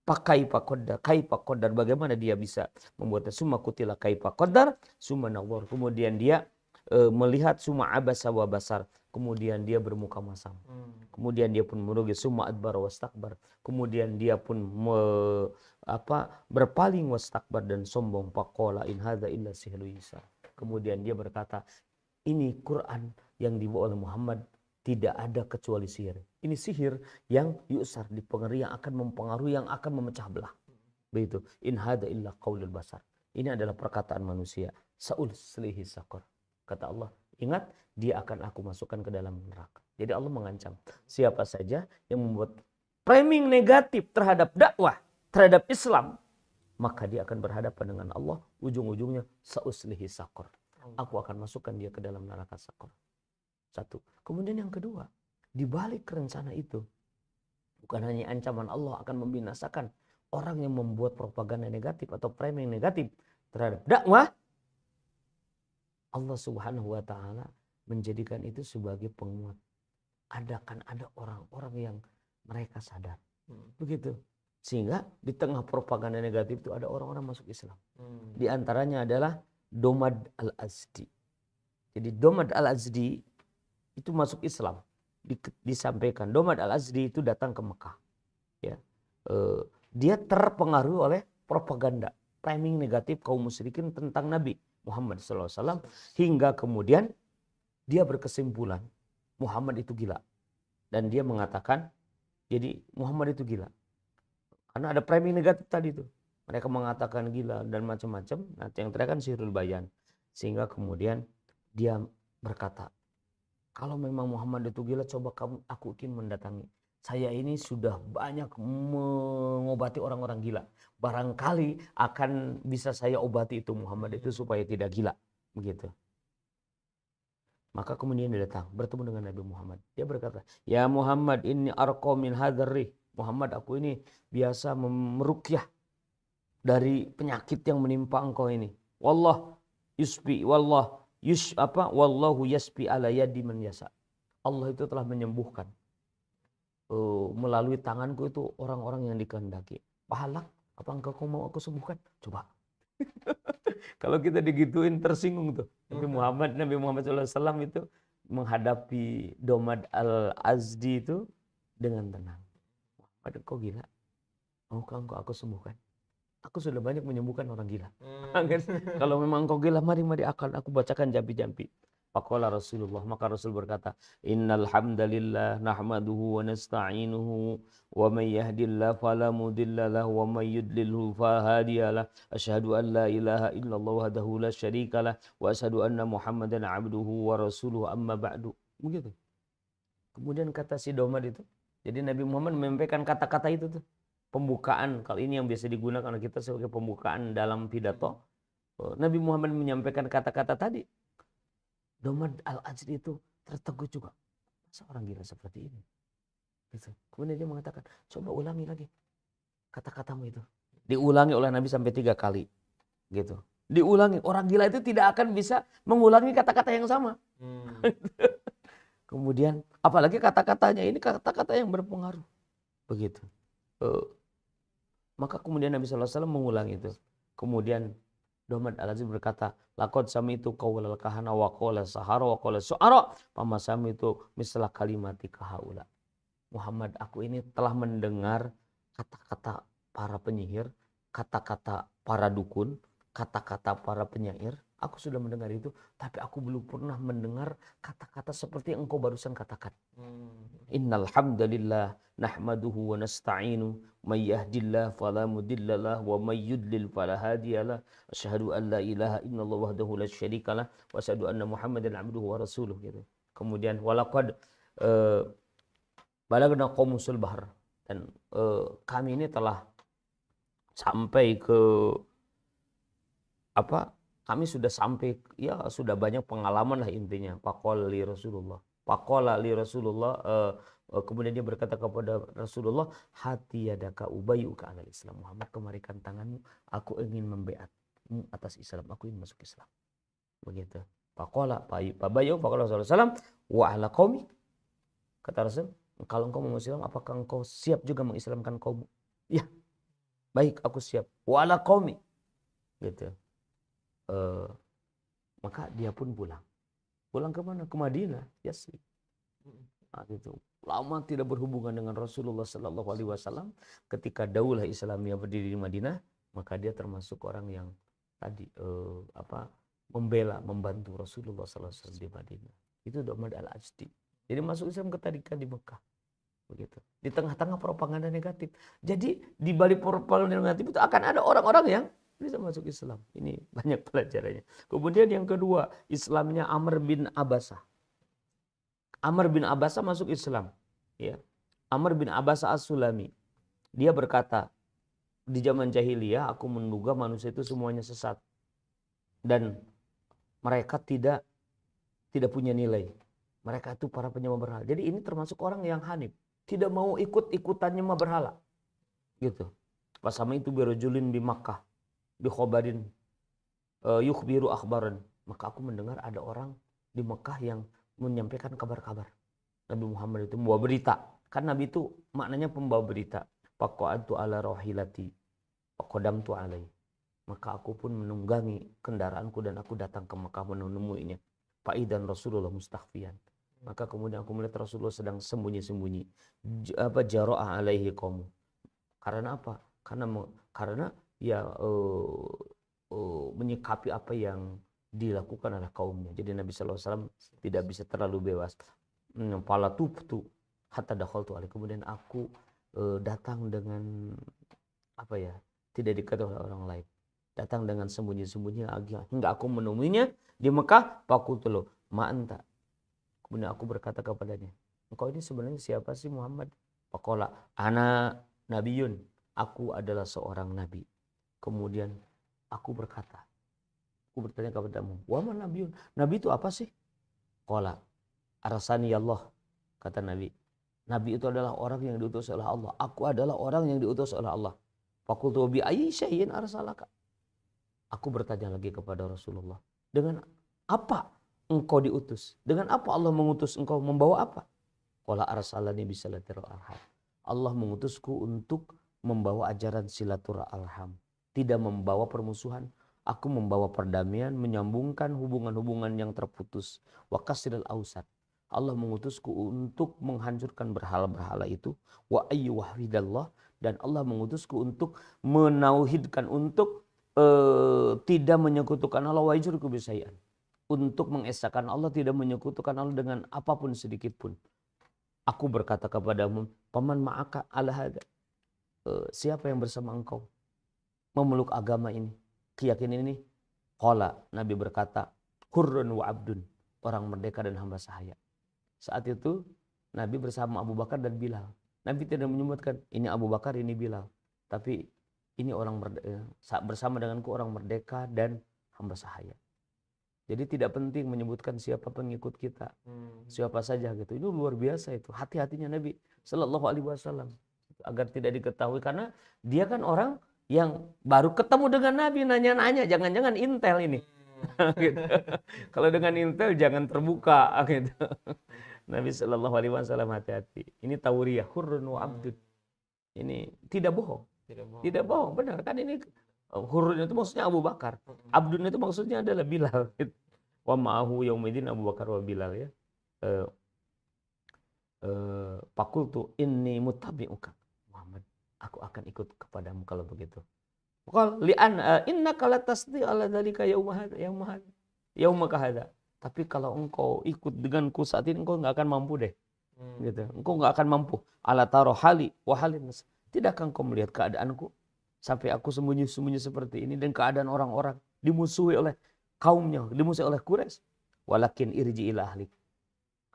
Kaifa qaddar. Bagaimana dia bisa membuatnya? Summa kutila kaifa qaddar, summa nawar. Kemudian dia melihat summa abasa wa basar. Kemudian dia bermuka masam. Kemudian dia pun merugi, summa adbar wastakbar. Kemudian dia pun berpaling wastakbar dan sombong. Faqala in hadza illa sihru yusar. Kemudian dia berkata, ini Quran yang dibawa oleh Muhammad tidak ada kecuali sihir. Ini sihir yang yusar, dipengaruhi, yang akan mempengaruhi, yang akan memecah belah. Begitu. In hadza illa qaulul basar. Ini adalah perkataan manusia. Sa'uslihi saqar. Kata Allah, ingat, dia akan aku masukkan ke dalam neraka. Jadi Allah mengancam siapa saja yang membuat framing negatif terhadap dakwah, terhadap Islam, maka dia akan berhadapan dengan Allah, ujung-ujungnya sauslihi saqar. Aku akan masukkan dia ke dalam neraka saqar. Satu. Kemudian yang kedua, di balik rencana itu, bukan hanya ancaman Allah akan membinasakan orang yang membuat propaganda negatif atau framing negatif terhadap dakwah, Allah Subhanahu wa taala menjadikan itu sebagai penguat. Ada orang-orang yang mereka sadar. Begitu. Sehingga di tengah propaganda negatif itu ada orang-orang masuk Islam. Di antaranya adalah Domad Al-Azdi. Jadi Domad Al-Azdi itu masuk Islam. Disampaikan Domad Al-Azdi itu datang ke Mekah. Ya. Dia terpengaruh oleh propaganda, framing negatif kaum musyrikin tentang Nabi Muhammad SAW, hingga kemudian dia berkesimpulan Muhammad itu gila. Dan dia mengatakan, jadi Muhammad itu gila. Karena ada framing negatif tadi itu. Mereka mengatakan gila dan macam-macam. Nah, yang terakhir kan sihirul bayan. Sehingga kemudian dia berkata, kalau memang Muhammad itu gila, coba aku ingin mendatangi. Saya ini sudah banyak mengobati orang-orang gila. Barangkali akan bisa saya obati itu Muhammad itu supaya tidak gila. Begitu. Maka kemudian dia datang bertemu dengan Nabi Muhammad. Dia berkata, ya Muhammad, inni arqa min hadzarri. Muhammad, aku ini biasa meruqyah dari penyakit yang menimpa engkau ini. Wallahu yasfi ala yadi man yasa. Allah itu telah menyembuhkan melalui tanganku itu orang-orang yang dikehendaki. Pahalak, apa engkau mau aku sembuhkan? Coba. Kalau kita digituin tersinggung tuh. Nabi Muhammad SAW itu menghadapi Domad Al-Azdi itu dengan tenang. Muhammad, kau gila? Maukah engkau aku sembuhkan? Aku sudah banyak menyembuhkan orang gila. Kalau memang engkau gila, mari akan aku bacakan jampi-jampi. Faqala Rasulullah, maka Rasul berkata, innal hamdalillah nahmaduhu wa nasta'inuhu wa may yahdihillahu fala mudilla lahu wa may yudlilhu fala hadiya lahu. Asyhadu an la ilaha illallah wahdahu la syarika lah wa asyhadu anna Muhammadan abduhu wa rasuluhu amma ba'du. Begitu. Kemudian kata si Domad itu, jadi Nabi Muhammad menyampaikan kata-kata itu tuh. Pembukaan, kalau ini yang biasa digunakan kita sebagai pembukaan dalam pidato. Nabi Muhammad menyampaikan kata-kata tadi. Domad Al-Azdi itu tertegun juga. Masa orang gila seperti ini? Gitu. Kemudian dia mengatakan, coba ulangi lagi kata-katamu itu. Diulangi oleh Nabi sampai 3 kali. Gitu. Diulangi. Orang gila itu tidak akan bisa mengulangi kata-kata yang sama. Kemudian, apalagi kata-katanya ini kata-kata yang berpengaruh. Begitu. Maka kemudian Nabi SAW mengulangi itu. Kemudian Domad Al-Azdi berkata, laqad sami'tu qaulal kahana wa qaula sahara wa qaula syu'ara fama sami'tu misla kalimati kahaula. Muhammad, aku ini telah mendengar kata-kata para penyihir, kata-kata para dukun, kata-kata para penyair. Aku sudah mendengar itu, tapi aku belum pernah mendengar kata-kata seperti yang engkau barusan katakan. Innal hamdalillah nahmaduhu wa nasta'inu may yahdillahu fala mudhillalah wa may yudlil fala hadiyalah. Asyhadu an la ilaha illallah wahdahu la syarikalah wa asyhadu anna Muhammadan abduhu wa rasuluh gitu. Kemudian walaqad balagna qamusul bahr, dan kami ini telah sampai ke kami sudah sampai, ya sudah banyak pengalaman lah intinya. Faqala li Rasulullah, kemudian dia berkata kepada Rasulullah, hati yadaka ubayyuka alal Islam. Muhammad, kemarikan tanganmu, aku ingin membeatmu atas Islam, aku ingin masuk Islam. Begitu. Faqala Rasulullah SAW, wa ala qaumi. Kata Rasul, kalau engkau mau Islam, apakah engkau siap juga mengislamkan kaummu? Ya, baik, aku siap. Wa ala qaumi. Gitu. Maka dia pun pulang. Pulang ke mana? Ke Madinah, Yasrib. Nah, gitu. Lama tidak berhubungan dengan Rasulullah Sallallahu Alaihi Wasallam. Ketika daulah Islamiyah berdiri di Madinah, maka dia termasuk orang yang tadi membela, membantu Rasulullah Sallallahu Alaihi Wasallam di Madinah. Itu Domad Al-Azdi. Jadi masuk Islam ketika di Mekah. Begitu. Di tengah-tengah propaganda negatif. Jadi di balik propaganda negatif itu akan ada orang-orang yang bisa masuk Islam. Ini banyak pelajarannya. Kemudian yang kedua, Islamnya Amr bin Abbasah. Amr bin Abbasah masuk Islam. Ya. Amr bin Abbasah As-Sulami. Dia berkata, di zaman jahiliyah aku menduga manusia itu semuanya sesat dan mereka tidak punya nilai. Mereka itu para penyembah berhala. Jadi ini termasuk orang yang hanif, tidak mau ikut-ikutan nyembah berhala. Gitu. Pas sama itu birojulin di Makkah, bi khobarin yukhbiru akhbaran. Maka aku mendengar ada orang di Mekah yang menyampaikan kabar-kabar. Nabi Muhammad itu membawa berita. Kan Nabi itu maknanya pembawa berita. Faqa'adtu ala rahilati faqadamtu alai. Maka aku pun menunggangi kendaraanku dan aku datang ke Mekah menemuinya. Fa'idan Rasulullah mustakhfiyan. Maka kemudian aku melihat Rasulullah sedang sembunyi-sembunyi. Jara'a alaihi qaumu. Karena apa? Karena ya menyikapi apa yang dilakukan oleh kaumnya. Jadi Nabi SAW tidak bisa terlalu bebas. Fala tubtu hatta dakhaltu alaihi. Kemudian aku datang dengan apa ya? Tidak diketahui oleh orang lain. Datang dengan sembunyi-sembunyi hingga aku menemuinya di Mekah. Faqultu lahu ma anta. Kemudian aku berkata kepadanya, engkau ini sebenarnya siapa sih Muhammad? Faqala ana nabiyun. Aku adalah seorang nabi. Kemudian aku berkata, aku bertanya kepadamu, wa man nabiyun? Nabi itu apa sih? Qala arsani Allah. Kata Nabi, Nabi itu adalah orang yang diutus oleh Allah. Aku adalah orang yang diutus oleh Allah. Faqultu bi ayyi syai'in arsalaka? Aku bertanya lagi kepada Rasulullah, dengan apa engkau diutus? Dengan apa Allah mengutus engkau? Membawa apa? Qala arsalani bisalatil arham. Allah mengutusku untuk membawa ajaran silaturahim, tidak membawa permusuhan. Aku membawa perdamaian, menyambungkan hubungan-hubungan yang terputus. Wa kasril ausad. Allah mengutusku untuk menghancurkan berhala-berhala itu. Wa ayyu wahidallah. Dan Allah mengutusku untuk menauhidkan, untuk tidak menyekutukan Allah wa yujriku bisyai'an. Untuk mengesahkan Allah, tidak menyekutukan Allah dengan apapun sedikit pun. Aku berkata kepadamu, paman ma'aka ala hada. Siapa yang bersama engkau memeluk agama ini, keyakinan ini? Qala, Nabi berkata, hurrun wa abdun, orang merdeka dan hamba sahaya. Saat itu Nabi bersama Abu Bakar dan Bilal. Nabi tidak menyebutkan ini Abu Bakar, ini Bilal, tapi ini orang merdeka, bersama denganku orang merdeka dan hamba sahaya. Jadi tidak penting menyebutkan siapa pengikut kita, siapa saja gitu. Itu luar biasa itu. Hati-hatinya Nabi Sallallahu Alaihi Wasallam agar tidak diketahui, karena dia kan orang yang baru ketemu dengan Nabi, nanya-nanya, jangan-jangan intel ini. Gitu. Kalau dengan intel jangan terbuka gitu. Nabi Sallallahu Alaihi Wasallam hati-hati. Ini tauriyah, hurrun wa abdun. Ini tidak bohong. Tidak bohong, benar kan ini. Hurrun itu maksudnya Abu Bakar. Abdun itu maksudnya adalah Bilal. Wa ma'ahu yaumidin Abu Bakar wa Bilal ya. Fakultu inni muttabi'uka Muhammad, aku akan ikut kepadamu kalau begitu. Qal li'an innaka la tasdi ala dzalika yaumaka hadza. Tapi kalau engkau ikut denganku saat ini, engkau enggak akan mampu deh. Gitu. Engkau enggak akan mampu. Ala taro hali wa halin nas. Tidakkah engkau melihat keadaanku sampai aku sembunyi-sembunyi seperti ini dan keadaan orang-orang dimusuhi oleh kaumnya, dimusuhi oleh Quraisy? Walakin irji ila ahlik.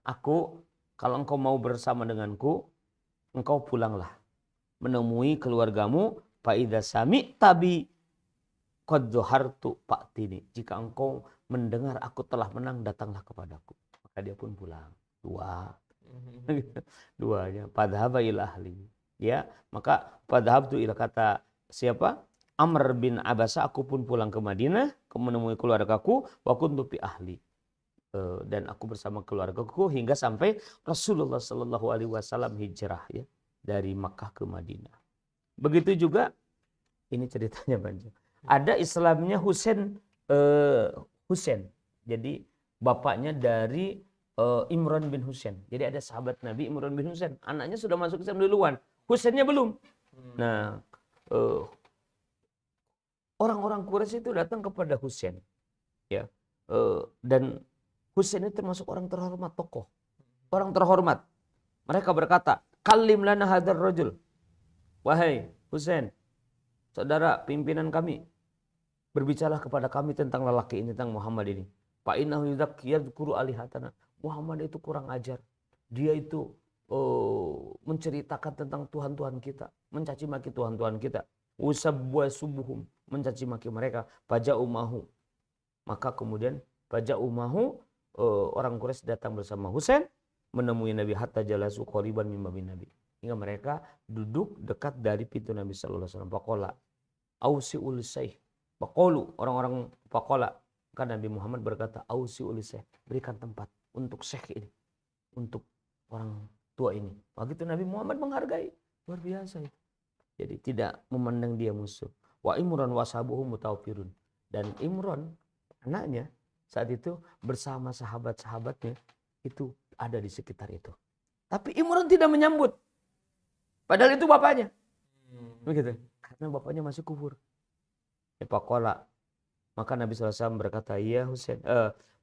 Aku, kalau engkau mau bersama denganku, engkau pulanglah menemui keluargamu. Faidza sami'ta bi qad dhahartu fa'tini. Jika engkau mendengar aku telah menang, datanglah kepadaku. Maka dia pun pulang. Duanya. Fadhhaba ila ahli. Ya, maka fadhhabtu ila, kata siapa? Amr bin Abasa, aku pun pulang ke Madinah, menemui keluargaku. Wa kuntu fi ahli. Dan aku bersama keluargaku hingga sampai Rasulullah Sallallahu Alaihi Wasallam hijrah ya dari Makkah ke Madinah. Begitu juga ini ceritanya banyak. Ada Islamnya Husain, jadi bapaknya dari Imran bin Husain. Jadi ada sahabat Nabi Imran bin Husain, anaknya sudah masuk Islam duluan, Husainnya belum. Nah, orang-orang Quraisy itu datang kepada Husain, ya, dan Husain itu termasuk orang terhormat, tokoh, orang terhormat. Mereka berkata, kalim lana hadzal rajul. Wahai Husain, saudara pimpinan kami, berbicaralah kepada kami tentang lelaki ini, tentang Muhammad ini. Fa innahu yadhkuru alihatana. Muhammad itu kurang ajar. Dia itu menceritakan tentang Tuhan-Tuhan kita, mencaci maki Tuhan-Tuhan kita. usabwa subuhum, mencaci maki mereka, faja'u mahu. Maka kemudian faja'u mahu, orang Quraisy datang bersama Husain menemui Nabi hatta jalasu qoriban min babin Nabi. Hingga mereka duduk dekat dari pintu Nabi sallallahu alaihi wasallam. Faqala ausiul sayh. Faqalu, orang-orang faqala, kan Nabi Muhammad berkata ausiul sayh, berikan tempat untuk syekh ini, untuk orang tua ini. Begitu Nabi Muhammad menghargai, luar biasa itu. Jadi tidak memandang dia musuh. Wa Imran wasabuhu mutawfirun. Dan Imran anaknya saat itu bersama sahabat-sahabatnya itu ada di sekitar itu. Tapi Imran tidak menyambut. Padahal itu bapaknya. Begitu. Karena bapaknya masih kufur. Faqala, maka Nabi SAW berkata, ya Husain,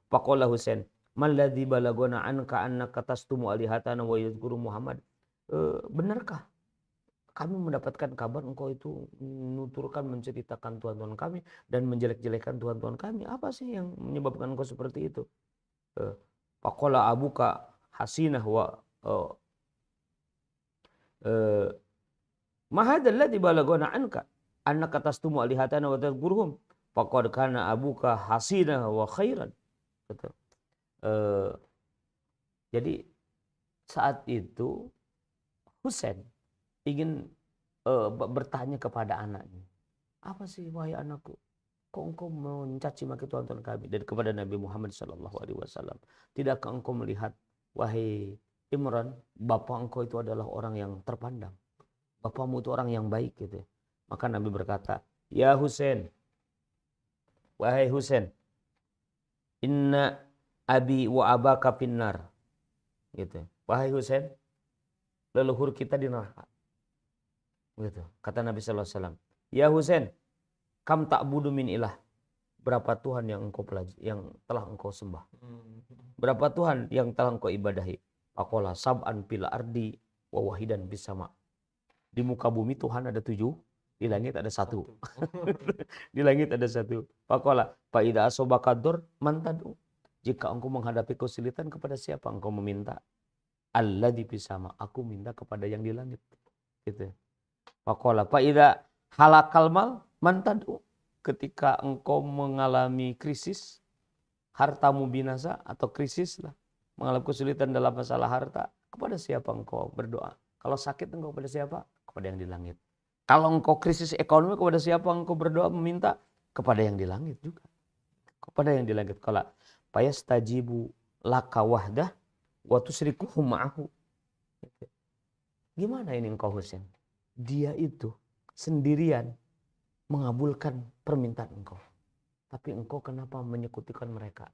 faqala Husain, malladzi balagona anka annaka tastumu alihatana wa yadhkuru Muhammad. Benarkah kami mendapatkan kabar engkau itu menuturkan, menceritakan Tuhan-Tuhan kami dan menjelek-jelekan Tuhan-Tuhan kami? Apa sih yang menyebabkan engkau seperti itu? Faqala abuka hasinah wa mahadalladzi balagona anka annaka tastumu alihatana wa tadhkuruhum faqad kana abuka hasinah wa khairan. Jadi saat itu Husain ingin bertanya kepada anaknya, apa sih wahai anakku, kok engkau mencaci maki Tuhan-Tuhan kami? Dan kepada Nabi Muhammad SAW, tidakkah engkau melihat, wahai Imran, bapak engkau itu adalah orang yang terpandang, bapakmu itu orang yang baik gitu. Maka Nabi berkata, ya Husain, wahai Husain, inna abi wa abaka finnar, gitu. Wahai Husain, leluhur kita di neraka. Gitu. Kata Nabi sallallahu alaihi wasallam, ya Husain, kam ta'budu min ilah? Berapa Tuhan yang engkau pelajari, yang telah engkau sembah? Berapa Tuhan yang telah engkau ibadahi? Faqala sab'an fil ardi wa wahidan bis sama. Di muka bumi Tuhan ada 7, di langit ada 1. Di langit ada 1. Faqala fa idza asobaka dur man tad'u? Jika engkau menghadapi kesulitan, kepada siapa engkau meminta? Alladzi bis sama, aku minta kepada yang di langit. Gitu. Faqala fa idza halakal mal man tad'u? Ketika engkau mengalami krisis, hartamu binasa atau krisis lah, mengalami kesulitan dalam masalah harta, kepada siapa engkau berdoa? Kalau sakit engkau kepada siapa? Kepada yang di langit. Kalau engkau krisis ekonomi, kepada siapa engkau berdoa meminta? Kepada yang di langit juga. Kepada yang di langit. Qala fayastajibu laka wahdah wa tusyrikuhu ma'ahu. Gimana ini engkau Husain? Dia itu sendirian mengabulkan permintaan engkau. Tapi engkau kenapa menyekutukan mereka?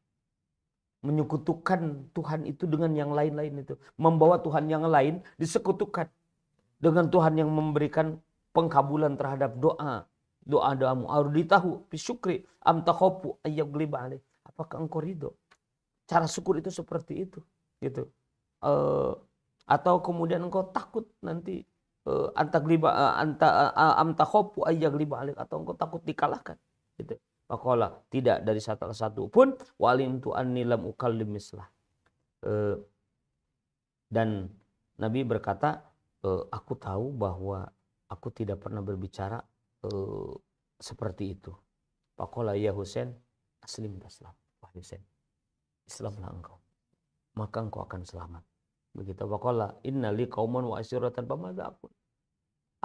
Menyekutukan Tuhan itu dengan yang lain-lain itu. Membawa Tuhan yang lain disekutukan dengan Tuhan yang memberikan pengkabulan terhadap doa-doamu. Arditahu bisyukri am takhafu ayyagliba alaih. Apakah engkau ridho? Cara syukur itu seperti itu, gitu. Atau kemudian engkau takut nanti am takhafu ayyagliba alaih, atau engkau takut dikalahkan, gitu. Faqala, tidak dari satu pun, walimtu anni lam ukallim mislah. Dan Nabi berkata, aku tahu bahwa aku tidak pernah berbicara seperti itu. Faqala ya Husain, aslim taslam. Wahai Husain, Islamlah engkau, maka engkau akan selamat. Begitu. Faqala inna li qauman wa asyiratan famadza aqul.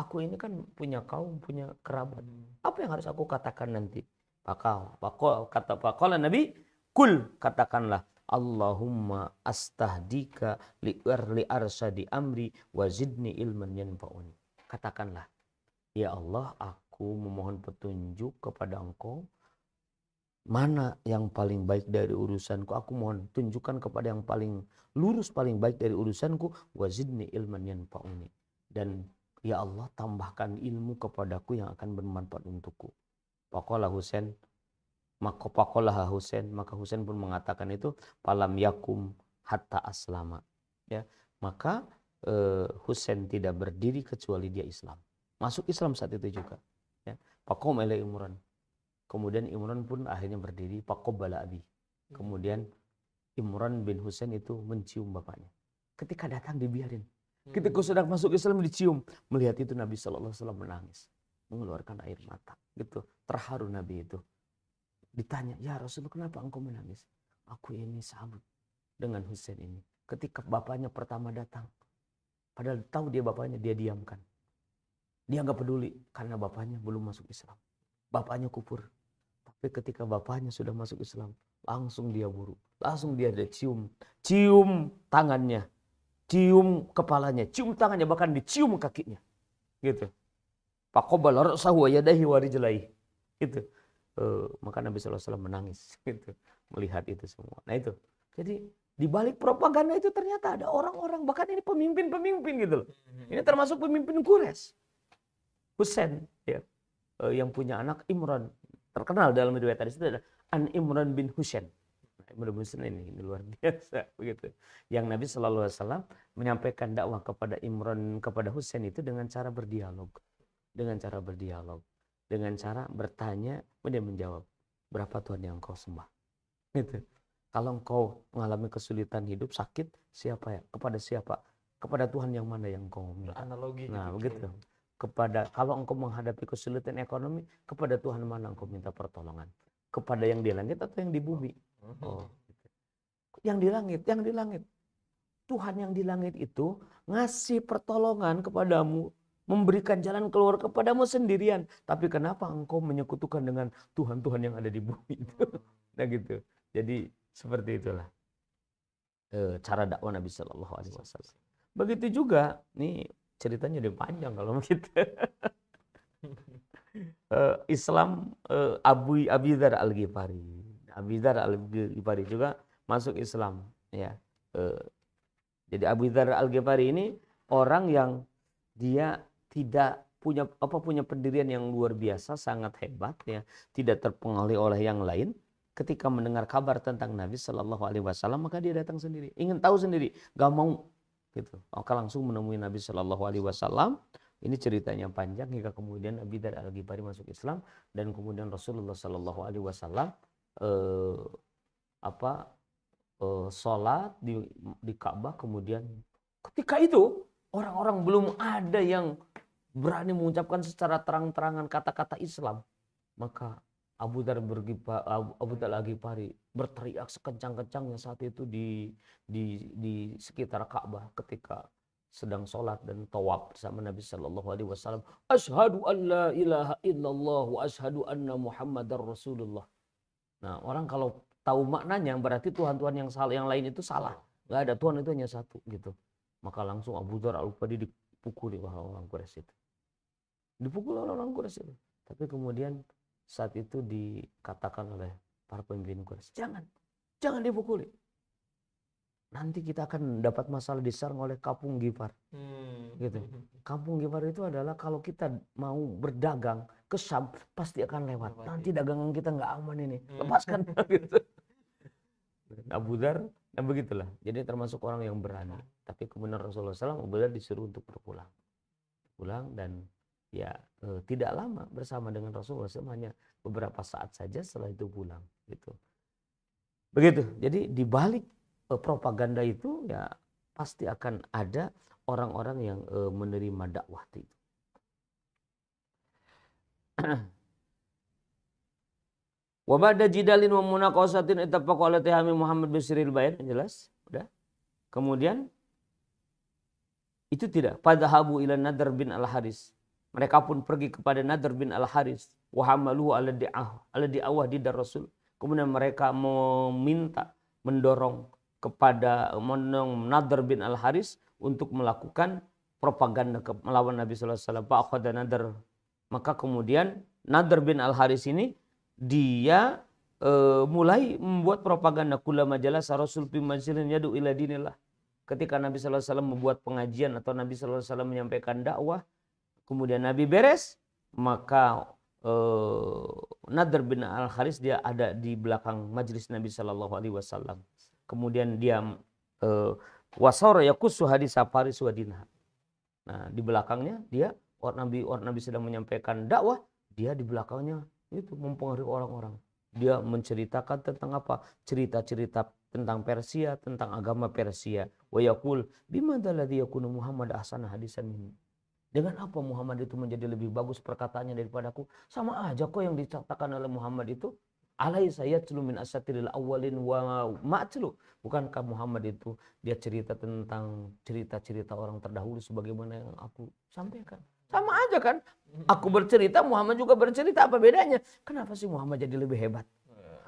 Aku ini kan punya kaum, punya kerabat. Apa yang harus aku katakan nanti? Faqala Nabi, kul, katakanlah, Allahumma astahdika li arsadi amri wa zidni ilman yanfa'uni. Katakanlah, ya Allah, aku memohon petunjuk kepada engkau, mana yang paling baik dari urusanku. Aku mohon tunjukkan kepada yang paling lurus, paling baik dari urusanku. Wa zidni ilman yanfa'uni. Dan ya Allah, tambahkan ilmu kepadaku yang akan bermanfaat untukku. Faqala Husain, maka Husain pun mengatakan itu, falam yakum hatta aslama. Ya, maka Husain tidak berdiri kecuali dia Islam. Masuk Islam saat itu juga. Ya, faqama ila Imran. Kemudian Imran pun akhirnya berdiri, faqabbala abi. Kemudian Imran bin Husain itu mencium bapaknya. Ketika datang dibiarin. Ketika sudah masuk Islam dicium. Melihat itu Nabi SAW menangis. mengeluarkan air mata. Gitu. Terharu Nabi itu. Ditanya, ya Rasulullah kenapa engkau menangis? Aku ini sahabat dengan Husain ini. Ketika bapaknya pertama datang, padahal tahu dia bapaknya, dia diamkan. Dia nggak peduli karena bapaknya belum masuk Islam. Bapaknya kufur. Tapi ketika bapaknya sudah masuk Islam, langsung dia buru. Langsung dia cium. Cium tangannya. Cium kepalanya. Cium tangannya. Bahkan dicium kakinya. Gitu. Faqabbala ra'sahu wa yadayhi wa rijlaihi. Gitu. Maka Nabi SAW menangis. Gitu. Melihat itu semua. Nah itu. Jadi di balik propaganda itu ternyata ada orang-orang. Bahkan ini pemimpin-pemimpin gitu loh. Ini termasuk pemimpin Quraisy. Husain. Ya. Yang punya anak Imran. Terkenal dalam riwayat hadis itu ada An Imran bin Husain. Imran bin Husain ini luar biasa begitu. Yang Nabi SAW menyampaikan dakwah kepada Imran, kepada Husain itu dengan cara berdialog. Dengan cara berdialog. Dengan cara bertanya, kemudian menjawab. Berapa Tuhan yang kau sembah? Gitu. Kalau engkau mengalami kesulitan hidup, sakit, siapa ya? Kepada siapa? Kepada Tuhan yang mana yang kau minta? Analogi. Nah, begitu. Kalau engkau menghadapi kesulitan ekonomi, kepada Tuhan mana engkau minta pertolongan? Kepada yang di langit atau yang di bumi? Oh. Yang di langit. Tuhan yang di langit itu ngasih pertolongan kepadamu, memberikan jalan keluar kepadamu sendirian. Tapi kenapa engkau menyekutukan dengan Tuhan-Tuhan yang ada di bumi itu? Nah gitu. Jadi seperti itulah cara dakwah Nabi Shallallahu Alaihi Wasallam. Begitu juga, nih ceritanya udah panjang kalau begitu. Islam Abi Dzar Al-Ghifari. Abi Dzar Al-Ghifari juga masuk Islam. Ya. Jadi Abu Dzar Al-Ghifari ini orang yang dia tidak punya pendirian yang luar biasa, sangat hebat ya, tidak terpengaruhi oleh yang lain. Ketika mendengar kabar tentang Nabi Shallallahu Alaihi Wasallam, maka dia datang sendiri, ingin tahu sendiri, gak mau gitu. Maka langsung menemui Nabi Shallallahu Alaihi Wasallam. Ini ceritanya panjang hingga kemudian Abi Dzar Al-Ghifari masuk Islam dan kemudian Rasulullah Shallallahu Alaihi Wasallam sholat di Ka'bah. Kemudian ketika itu orang-orang belum ada yang berani mengucapkan secara terang-terangan kata-kata Islam. Maka Abu Dzar Al-Ghifari berteriak sekencang-kencangnya saat itu di sekitar Ka'bah ketika sedang sholat dan tawaf bersama Nabi Shallallahu Alaihi Wasallam. Asyhadu an la ilaha illallah wa asyhadu anna Muhammadar Rasulullah. Nah, orang kalau tahu maknanya berarti Tuhan-Tuhan yang lain itu salah. Nggak ada Tuhan, itu hanya satu gitu. Maka langsung Abu Dzar Al-Ghifari dipukuli oleh orang Quraisy itu. Dipukul oleh orang Quraisy itu. Tapi kemudian saat itu dikatakan oleh para pemimpin Quraisy, jangan dipukuli. Nanti kita akan dapat masalah diserang oleh kampung Ghifar. Gitu. Kampung Ghifar itu adalah kalau kita mau berdagang ke Syam pasti akan lewat. Nanti dagangan kita nggak aman ini. Lepaskan gitu. Abu Dzar, nah begitulah. Jadi termasuk orang yang berani. Tapi kemudian Rasulullah SAW, Abu Dzar disuruh untuk pulang dan ya tidak lama bersama dengan Rasulullah SAW, hanya beberapa saat saja setelah itu pulang gitu. Begitu. Jadi di balik propaganda itu ya pasti akan ada orang-orang yang menerima dakwah itu. Wa ba'da jidalin wa munaqasatin ittafaqa ala tihami Muhammad bin Siril Bayan, jelas, udah. Kemudian itu tidak fadhahabu ila Nadr bin Al-Haris. Mereka pun pergi kepada Nadr bin Al-Haris wa hamaluhu ala di'awah di Rasul. Kemudian mereka mendorong Nadr bin Al-Haris untuk melakukan propaganda melawan Nabi sallallahu alaihi wasallam. Fa'akhadha Nadr. Maka kemudian Nadr bin Al-Haris ini dia mulai membuat propaganda kullama jalasa Rasul fi majlisin yad'u ila dinillah. Ketika Nabi sallallahu alaihi wasallam membuat pengajian atau Nabi sallallahu alaihi wasallam menyampaikan dakwah, kemudian Nabi beres, maka Nadr bin Al-Haris dia ada di belakang majlis Nabi sallallahu alaihi wasallam. Kemudian dia wasara yakussu hadis Faris wa dinha. Nah, di belakangnya dia orang Nabi sedang menyampaikan dakwah, dia di belakangnya itu mempengaruhi orang-orang. Dia menceritakan tentang apa? Cerita-cerita tentang Persia, tentang agama Persia. Wa yaqul bimadza ladzi yakunu Muhammad ahsana hadisan minhu. Dengan apa Muhammad itu menjadi lebih bagus perkataannya daripadaku? Sama aja kok yang dikatakan oleh Muhammad itu. Alaysa yatlu min asatiril awwalin wa ma'tlu. Bukankah Muhammad itu dia cerita tentang cerita-cerita orang terdahulu sebagaimana yang aku sampaikan. Sama aja kan? Aku bercerita, Muhammad juga bercerita, apa bedanya? Kenapa sih Muhammad jadi lebih hebat?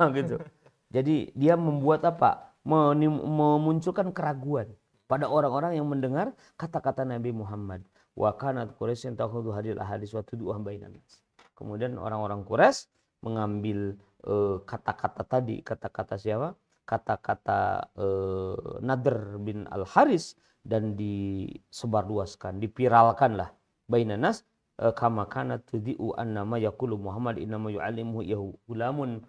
Gitu. Jadi dia membuat apa? Memunculkan keraguan pada orang-orang yang mendengar kata-kata Nabi Muhammad. Wa kanat Quraisy takhudhu hadil ahadits wa tud'uha bainan nas. Kemudian orang-orang Quraisy mengambil kata-kata tadi, kata-kata siapa? Kata-kata Nadr bin Al-Haris dan disebarluaskan, dipiralkan lah bainan nas kama kana tudhi'u annama yaqulu Muhammad innama yu'allimuhu yahulamun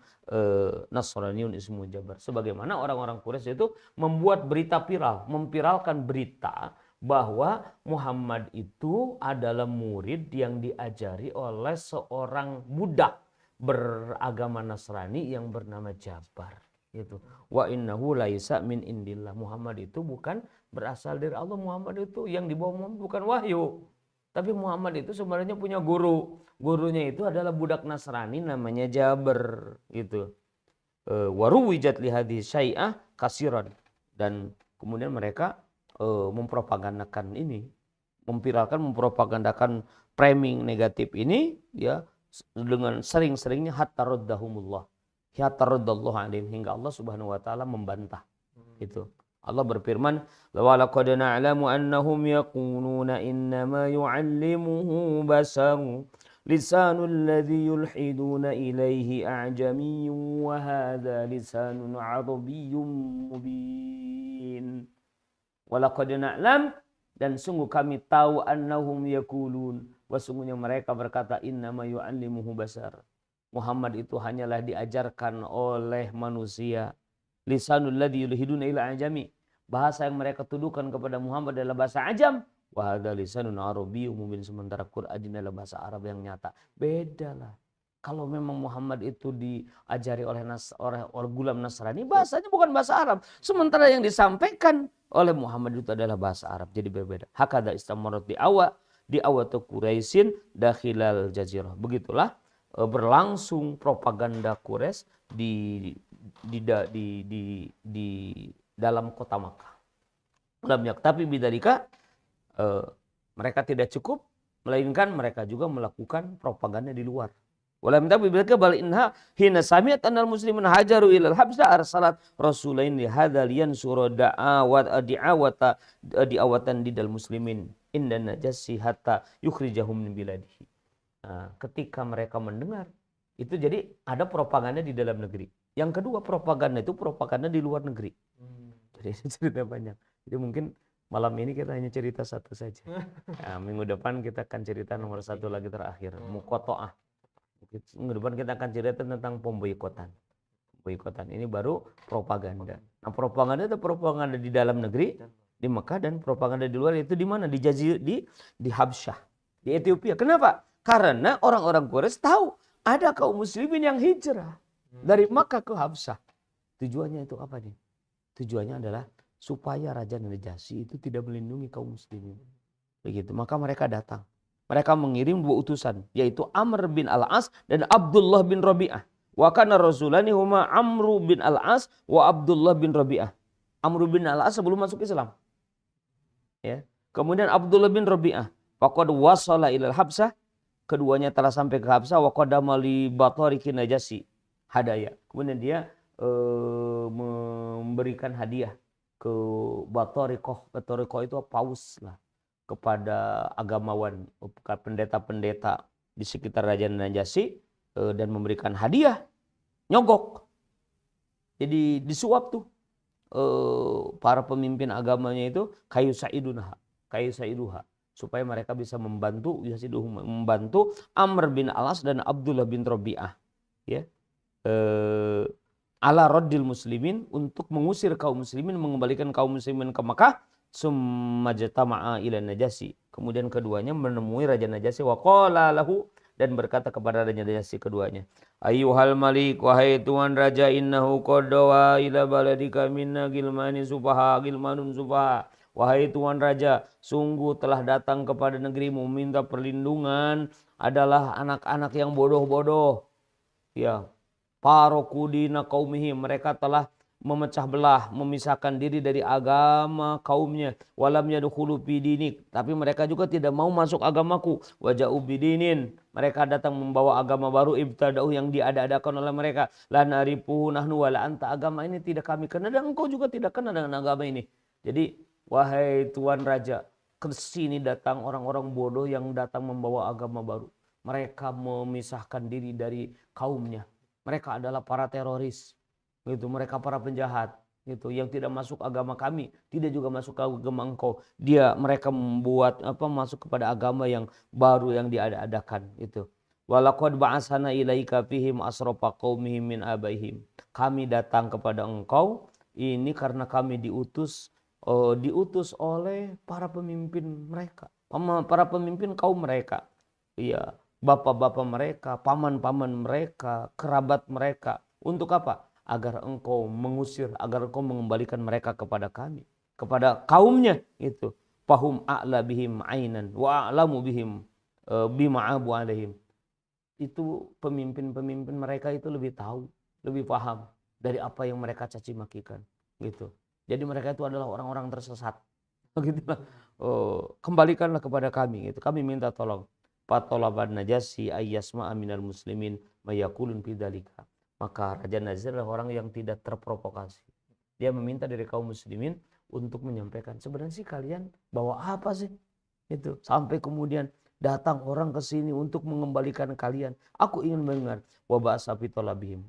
nasraniyun ismu Jabar. Sebagaimana orang-orang Quraisy itu membuat berita viral, mempiralkan berita bahwa Muhammad itu adalah murid yang diajari oleh seorang budak beragama Nasrani yang bernama Jabar. Itu. Wa innahu laisa min indillah. Muhammad itu bukan berasal dari Allah. Muhammad itu yang dibawa Muhammad bukan wahyu. Tapi Muhammad itu sebenarnya punya guru. Gurunya itu adalah budak Nasrani namanya Jabar. Gitu. Waruwijat li hadis syai'ah kasiran. Dan kemudian mereka mempropagandakan ini, mempropagandakan framing negatif ini ya dengan sering-seringnya hatta raddahumullah alaihim, hingga Allah Subhanahu wa taala membantah. Itu Allah berfirman, "Wa laqad na'lamu annahum yaquluna innama yu'allimuhu basar lisanul ladzi yulhiduna ilaihi a'jamiyyun wa hadza lisanun arabiyyun mubin." Walaqad na'lam, dan sungguh kami tahu annahum yaqulun, sesungguhnya mereka berkata innama yu'allimuhu basar. Muhammad itu hanyalah diajarkan oleh manusia. Lisanul ladzi yulhiduna ila ajami. Bahasa yang mereka tuduhkan kepada Muhammad adalah bahasa ajam. Wa hadza lisanun arabiyyun mubin, sementara Quran adalah bahasa Arab yang nyata. Bedalah. Kalau memang Muhammad itu diajari oleh gulam Nasrani, bahasanya bukan bahasa Arab. Sementara yang disampaikan oleh Muhammad itu adalah bahasa Arab, jadi berbeda. Hakada istamarat di awat Quraisyin dakhilal jazirah. Begitulah berlangsung propaganda Quraisy di dalam kota Makkah. Tapi bidzalika mereka tidak cukup, melainkan mereka juga melakukan propaganda di luar. Walam tabi bidzalika bal inha hina sami'at annal muslimin hajaru ilal habsa arsalat rasulain li hadzal yansura diawatan didal muslimin inda najassi hatta yukhrijahum min biladihi. Nah, ketika mereka mendengar itu, jadi ada propaganda di dalam negeri. Yang kedua, propaganda itu propaganda di luar negeri. Jadi cerita banyak. Jadi mungkin malam ini kita hanya cerita satu saja. Nah, minggu depan kita akan cerita nomor satu lagi terakhir, muqatta'ah. Minggu depan kita akan cerita tentang pemboikotan. Pemboikotan ini baru propaganda. Nah, propaganda itu propaganda di dalam negeri di Mekah, dan propaganda di luar itu di mana? Di Habsyah, di Ethiopia. Kenapa? Karena orang-orang Quraisy tahu ada kaum muslimin yang hijrah dari Makkah ke Habsyah. Tujuannya itu apa nih? Tujuannya adalah supaya Raja Najasyi itu tidak melindungi kaum muslimin. Begitu. Maka mereka datang. Mereka mengirim dua utusan, yaitu Amr bin Al-As dan Abdullah bin Rabi'ah. Wa kana rasulani huma Amr bin Al-As wa Abdullah bin Rabi'ah. Amr bin Al-As sebelum masuk Islam. Ya. Kemudian Abdullah bin Rabi'ah. Faqad wasala ilal Habsyah. Keduanya telah sampai ke Habsyah. Wa qadama li Batariqin Najasyi hadaya. Kemudian dia memberikan hadiah ke Batariqah. Batariqah itu paus lah, kepada agamawan, pendeta-pendeta di sekitar Raja Najasyi, dan memberikan hadiah, nyogok. Jadi disuap tuh para pemimpin agamanya itu kayu saiduha, supaya mereka bisa membantu Amr bin Al-As dan Abdullah bin Rabi'ah, ya, ala raddil muslimin, untuk mengusir kaum muslimin, mengembalikan kaum muslimin ke Makkah. Summa jatama'a ila Najasyi. Kemudian keduanya menemui Raja Najasyi, wa qala lahu, dan berkata kepada Raja Najasyi keduanya, ayyuhal malik, wahai tuan raja, innahu qadawa ila baladika minna gilmanun sufaha Wahai Tuan Raja, sungguh telah datang kepada negerimu minta perlindungan adalah anak-anak yang bodoh-bodoh. Ya, parokudina kaumihim, mereka telah memecah belah, memisahkan diri dari agama kaumnya. Walam yadkhulu fi dinik, tapi mereka juga tidak mau masuk agamaku. Waja'u bidinin, mereka datang membawa agama baru ibtada'u yang diada-adakan oleh mereka. La narifuhu nahnu wala anta, agama ini tidak kami kenal dan engkau juga tidak kenal dengan agama ini. Jadi wahai Tuan Raja, ke sini datang orang-orang bodoh yang datang membawa agama baru. Mereka memisahkan diri dari kaumnya. Mereka adalah para teroris, gitu. Mereka para penjahat, gitu. Yang tidak masuk agama kami, tidak juga masuk ke agama engkau. Mereka membuat masuk kepada agama yang baru yang diada-adakan, itu. Walaqad ba'asana ilaika fihim asrafa qaumihim min abaihim. Kami datang kepada engkau ini karena kami diutus oleh para pemimpin mereka, para pemimpin kaum mereka. Iya, bapak-bapak mereka, paman-paman mereka, kerabat mereka. Untuk apa? Agar engkau mengusir, agar engkau mengembalikan mereka kepada kami, kepada kaumnya itu. Fahum a'la bihim ainan wa a'lamu bihim bima abu alaihim. Itu pemimpin-pemimpin mereka itu lebih tahu, lebih paham dari apa yang mereka caci makikan, gitu. Jadi mereka itu adalah orang-orang tersesat. Begitulah. Kembalikanlah kepada kami, gitu. Kami minta tolong. Fatolaban Najasyi ayyasma'a minal muslimin mayakulun bidzalika. Maka Raja Najasyi adalah orang yang tidak terprovokasi. Dia meminta dari kaum muslimin untuk menyampaikan, sebenarnya sih kalian bawa apa sih? Itu sampai kemudian datang orang ke sini untuk mengembalikan kalian. Aku ingin mendengar wa ba'sa fi talabihim.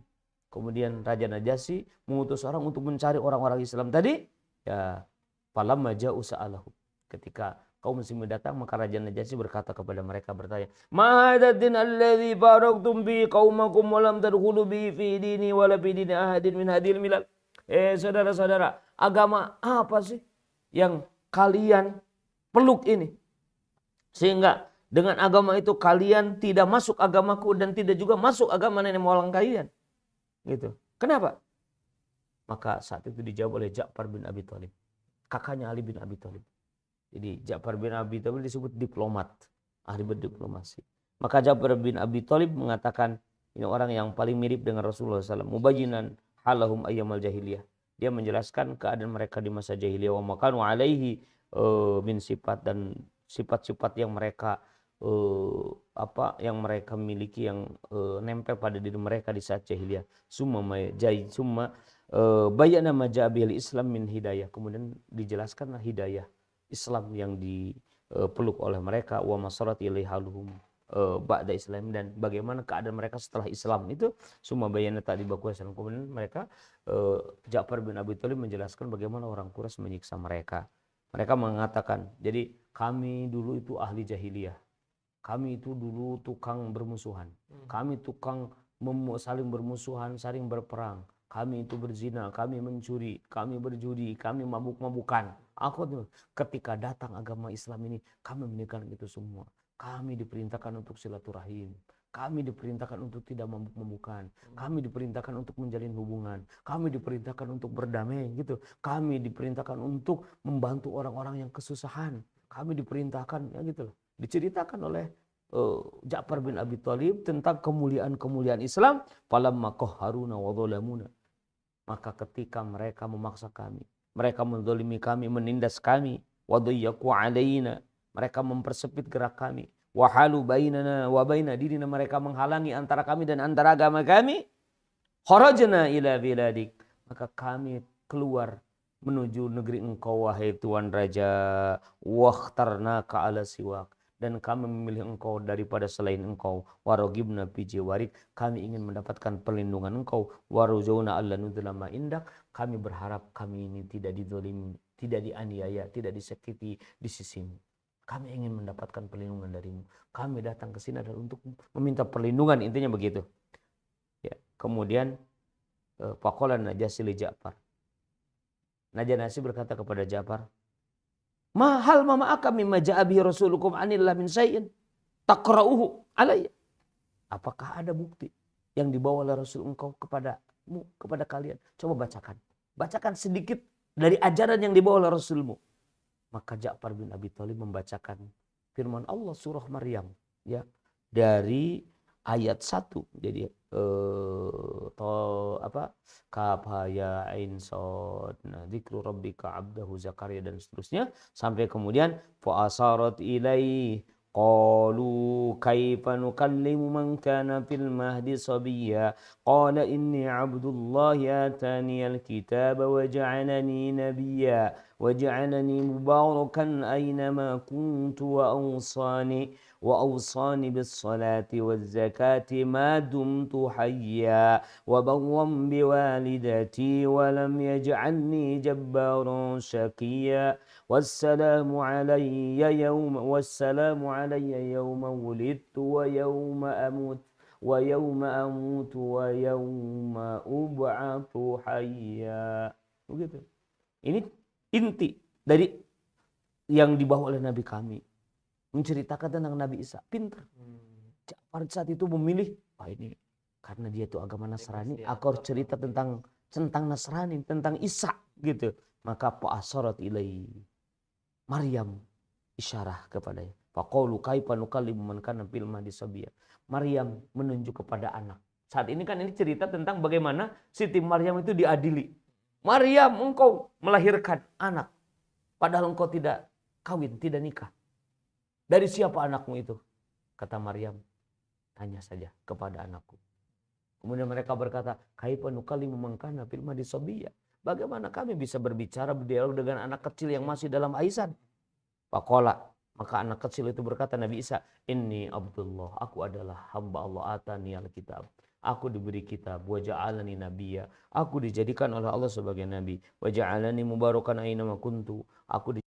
Kemudian Raja Najasyi mengutus orang untuk mencari orang-orang Islam tadi. Ya, falamma ja'u sa'alahu. Ketika kaum muslimin datang, maka Raja Najasyi berkata kepada mereka, bertanya, "Ma hadzal din alladzi baraktum bi qaumakum wa lam tadkhulu bi fi dini wa la fi dini ahadin min hadhil milal?" Saudara-saudara, agama apa sih yang kalian peluk ini? Sehingga dengan agama itu kalian tidak masuk agamaku dan tidak juga masuk agama nenek moyang kalian. Gitu. Kenapa? Maka saat itu dijawab oleh Ja'far bin Abi Thalib, kakaknya Ali bin Abi Thalib. Jadi Ja'far bin Abi Thalib disebut diplomat, ahli berdiplomasi. Maka Ja'far bin Abi Thalib mengatakan, ini orang yang paling mirip dengan Rasulullah SAW. Mubayyinan halahum ayyamal jahiliyah. Dia menjelaskan keadaan mereka di masa jahiliyah. Wa makanu alaihi min sifat, dan sifat-sifat yang mereka yang mereka miliki, yang nempel pada diri mereka di saat jahiliyah. Summa bayyana ma ja'abil Islam min hidayah. Kemudian dijelaskanlah hidayah Islam yang dipeluk oleh mereka, wa masarat ilaihaluhum ba'da Islam, dan bagaimana keadaan mereka setelah Islam itu. Summa bayyana tadi bakuasan. Kemudian mereka Ja'far bin Abi Thalib menjelaskan bagaimana orang Quraisy menyiksa mereka. Mereka mengatakan, jadi kami dulu itu ahli jahiliyah. Kami itu dulu tukang bermusuhan. Kami tukang saling bermusuhan, saling berperang. Kami itu berzina, kami mencuri, kami berjudi, kami mabuk-mabukan. Ketika datang agama Islam ini, kami meninggalkan itu semua. Kami diperintahkan untuk silaturahim. Kami diperintahkan untuk tidak mabuk-mabukan. Kami diperintahkan untuk menjalin hubungan. Kami diperintahkan untuk berdamai, gitu. Kami diperintahkan untuk membantu orang-orang yang kesusahan. Kami diperintahkan, ya gitu loh. Diceritakan oleh Ja'far bin Abi Thalib tentang kemuliaan-kemuliaan Islam. Falamma qahharuna wa dhalamuna. Maka ketika mereka memaksa kami, mereka menzalimi kami, menindas kami, wa dayyaqu alaina, mereka mempersempit gerak kami, wa halu bainana wa baina dinina, mereka menghalangi antara kami dan antara agama kami, kharajna ila biladik, maka kami keluar menuju negeri engkau wahai Tuan Raja, wakhtarnaka ala siwak, dan kami memilih engkau daripada selain engkau, warogibna fi jiwarik, kami ingin mendapatkan perlindungan engkau, warujuna alla nudlama indak, kami berharap kami ini tidak dizalimi, tidak dianiaya, tidak disakiti di sisimu. Kami ingin mendapatkan perlindungan darimu. Kami datang ke sini adalah untuk meminta perlindungan, intinya begitu. Ya, kemudian faqala Najasyi li Ja'far. Najasyi berkata kepada Ja'far, "Mahal mama akam mimma ja'a bihi rasulukum anillah min syai'in taqra'uhu alayya." Apakah ada bukti yang dibawa oleh Rasul engkau kepadamu, kepada kalian? Coba bacakan. Bacakan sedikit dari ajaran yang dibawa oleh Rasulmu. Maka Ja'far bin Abi Thalib membacakan firman Allah surah Maryam, ya, dari ayat 1. Jadi kaf ha ya ain sad, nah, dzikru rabbika abdahu Zakaria dan seterusnya sampai kemudian fa asarat ilai qalu kaifa nukallimu man kana fil mahdi sabiyya qala inni abdullahi ataniyal kitaba wa ja'alani nabiyya waj'alani mubarakan aynama kuntu wa awsani bis salati waz zakati ma dumtu hayya wa barran bi walidati wa lam yaj'alni jabbaran shaqiyya wassalamu alayya yawma wulidtu wa yawma amutu wa yawma ub'atsu hayya. Begitu. Ini inti dari yang dibawa oleh Nabi kami. Menceritakan tentang Nabi Isa. Pintar. Ja'far saat itu memilih, ini karena dia itu agama Nasrani, aku harus cerita tentang Nasrani, tentang Isa gitu. Maka fa'asarat ilai Maryam isyarah kepadanya. Faqalu kaifa nukallimu man kana fil mahdi sabiyya. Maryam menunjuk kepada anak. Saat ini kan ini cerita tentang bagaimana Siti Maryam itu diadili. Maryam, engkau melahirkan anak, padahal engkau tidak kawin, tidak nikah. Dari siapa anakmu itu? Kata Maryam, tanya saja kepada anakku. Kemudian mereka berkata, kaifa nukallimu man kana fil mahdi sabiyya. Bagaimana kami bisa berbicara, berdialog dengan anak kecil yang masih dalam aisan? Faqala, maka anak kecil itu berkata, Nabi Isa, inni Abdullah, aku adalah hamba Allah, atani al-kitab. Aku diberi kitab, wa ja'alani nabiyya. Aku dijadikan oleh Allah sebagai nabi. Wa ja'alani mubarakan aina ma kuntu. Aku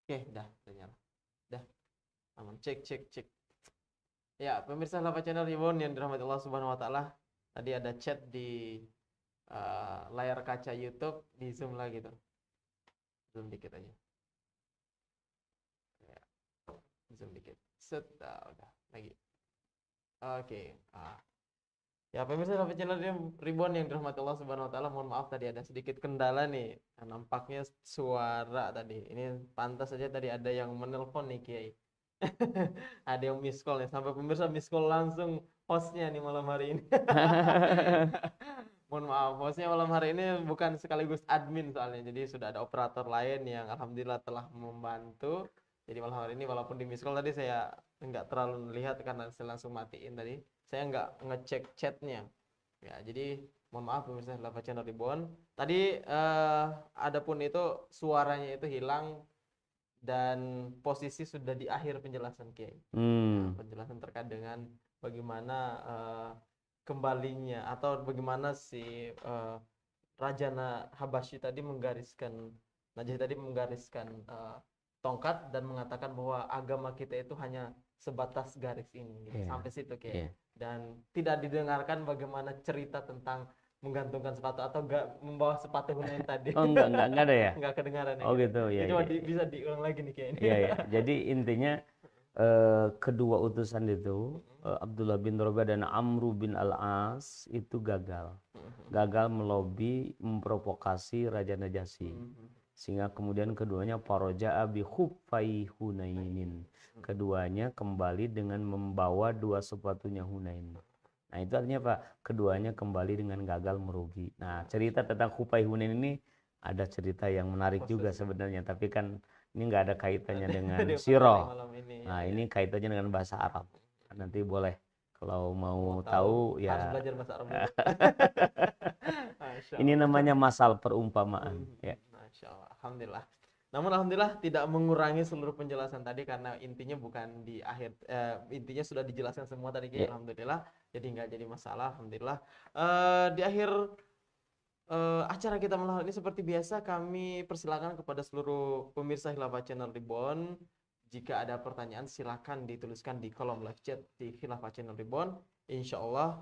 Oke, udah nyala. Dah, aman. Cek. Ya, pemirsa Lava Channel Reborn yang dirahmati Allah Subhanahu wa taala. Tadi ada chat di layar kaca YouTube, di zoom lagi tuh. Zoom dikit aja. Ya, zoom dikit. Set, udah lagi. Oke. Ya, pemirsa Lava Channel Reborn yang dirahmati Allah Subhanahu wa taala, mohon maaf tadi ada sedikit kendala nih. Nampaknya suara tadi. Ini pantas saja tadi ada yang menelpon nih, Kiai. Ada yang miss call nih, sampai pemirsa miss call langsung hostnya nih malam hari ini. Mohon maaf, hostnya malam hari ini bukan sekaligus admin soalnya, jadi sudah ada operator lain yang alhamdulillah telah membantu. Jadi malam hari ini walaupun di miss call tadi saya nggak terlalu melihat karena saya langsung matiin tadi, saya nggak ngecek chatnya. Ya, jadi mohon maaf pemirsa Lava Channel Reborn. Tadi adapun itu suaranya itu hilang dan posisi sudah di akhir penjelasan Kiai. Nah, penjelasan terkait dengan bagaimana kembalinya atau bagaimana si Raja Habasyi tadi menggariskan tongkat dan mengatakan bahwa agama kita itu hanya sebatas garis ini gitu. Sampai situ Kiai. Dan tidak didengarkan bagaimana cerita tentang menggantungkan sepatu atau enggak membawa sepatu Hunain tadi. Oh, enggak ada ya? Enggak kedengaran ya. Oh gitu ya. Coba bisa diulang lagi nih kayaknya. Iya. Jadi intinya kedua utusan itu Abdullah bin Rabah dan Amru bin Al-As itu gagal melobi, memprovokasi Raja Najasyi, sehingga kemudian keduanya paroja'a bi khuffai Hunainin, keduanya kembali dengan membawa dua sepatunya Hunain. Nah itu artinya apa? Keduanya kembali dengan gagal merugi. Nah cerita tentang Khuffai Hunain ini ada cerita yang menarik juga sebenarnya, tapi kan ini nggak ada kaitannya dengan sirah. Nah ini kaitannya dengan bahasa Arab. Nanti boleh kalau mau tahu ya. Harus belajar bahasa Arab dulu. Ini namanya masal perumpamaan. Ya. Masya Allah. Alhamdulillah. Namun alhamdulillah tidak mengurangi seluruh penjelasan tadi karena intinya bukan di akhir, intinya sudah dijelaskan semua tadi Kiai. Alhamdulillah. Jadi nggak jadi masalah. Alhamdulillah. Di akhir acara kita malam ini seperti biasa kami persilakan kepada seluruh pemirsa Khilafah Channel Reborn. Jika ada pertanyaan silakan dituliskan di kolom live chat di Khilafah Channel Reborn. Insya Allah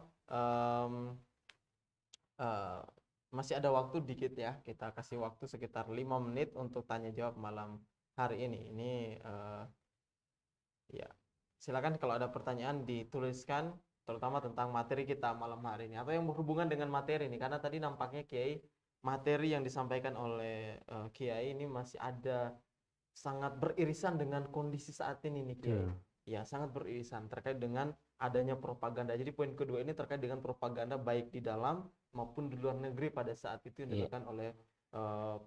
masih ada waktu dikit ya. Kita kasih waktu sekitar 5 menit untuk tanya jawab malam hari ini. Ini ya silakan kalau ada pertanyaan dituliskan, terutama tentang materi kita malam hari ini atau yang berhubungan dengan materi ini, karena tadi nampaknya Kiai materi yang disampaikan oleh Kiai ini masih ada sangat beririsan dengan kondisi saat ini nih Kiai. Ya sangat beririsan terkait dengan adanya propaganda. Jadi poin kedua ini terkait dengan propaganda baik di dalam maupun di luar negeri pada saat itu yang dilakukan oleh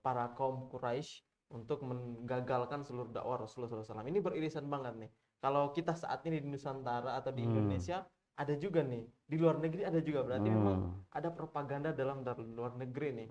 para kaum Quraisy untuk menggagalkan seluruh dakwah Rasulullah SAW. Ini beririsan banget nih. Kalau kita saat ini di Nusantara atau di Indonesia ada juga nih, di luar negeri ada juga, berarti memang ada propaganda dalam dan luar negeri nih.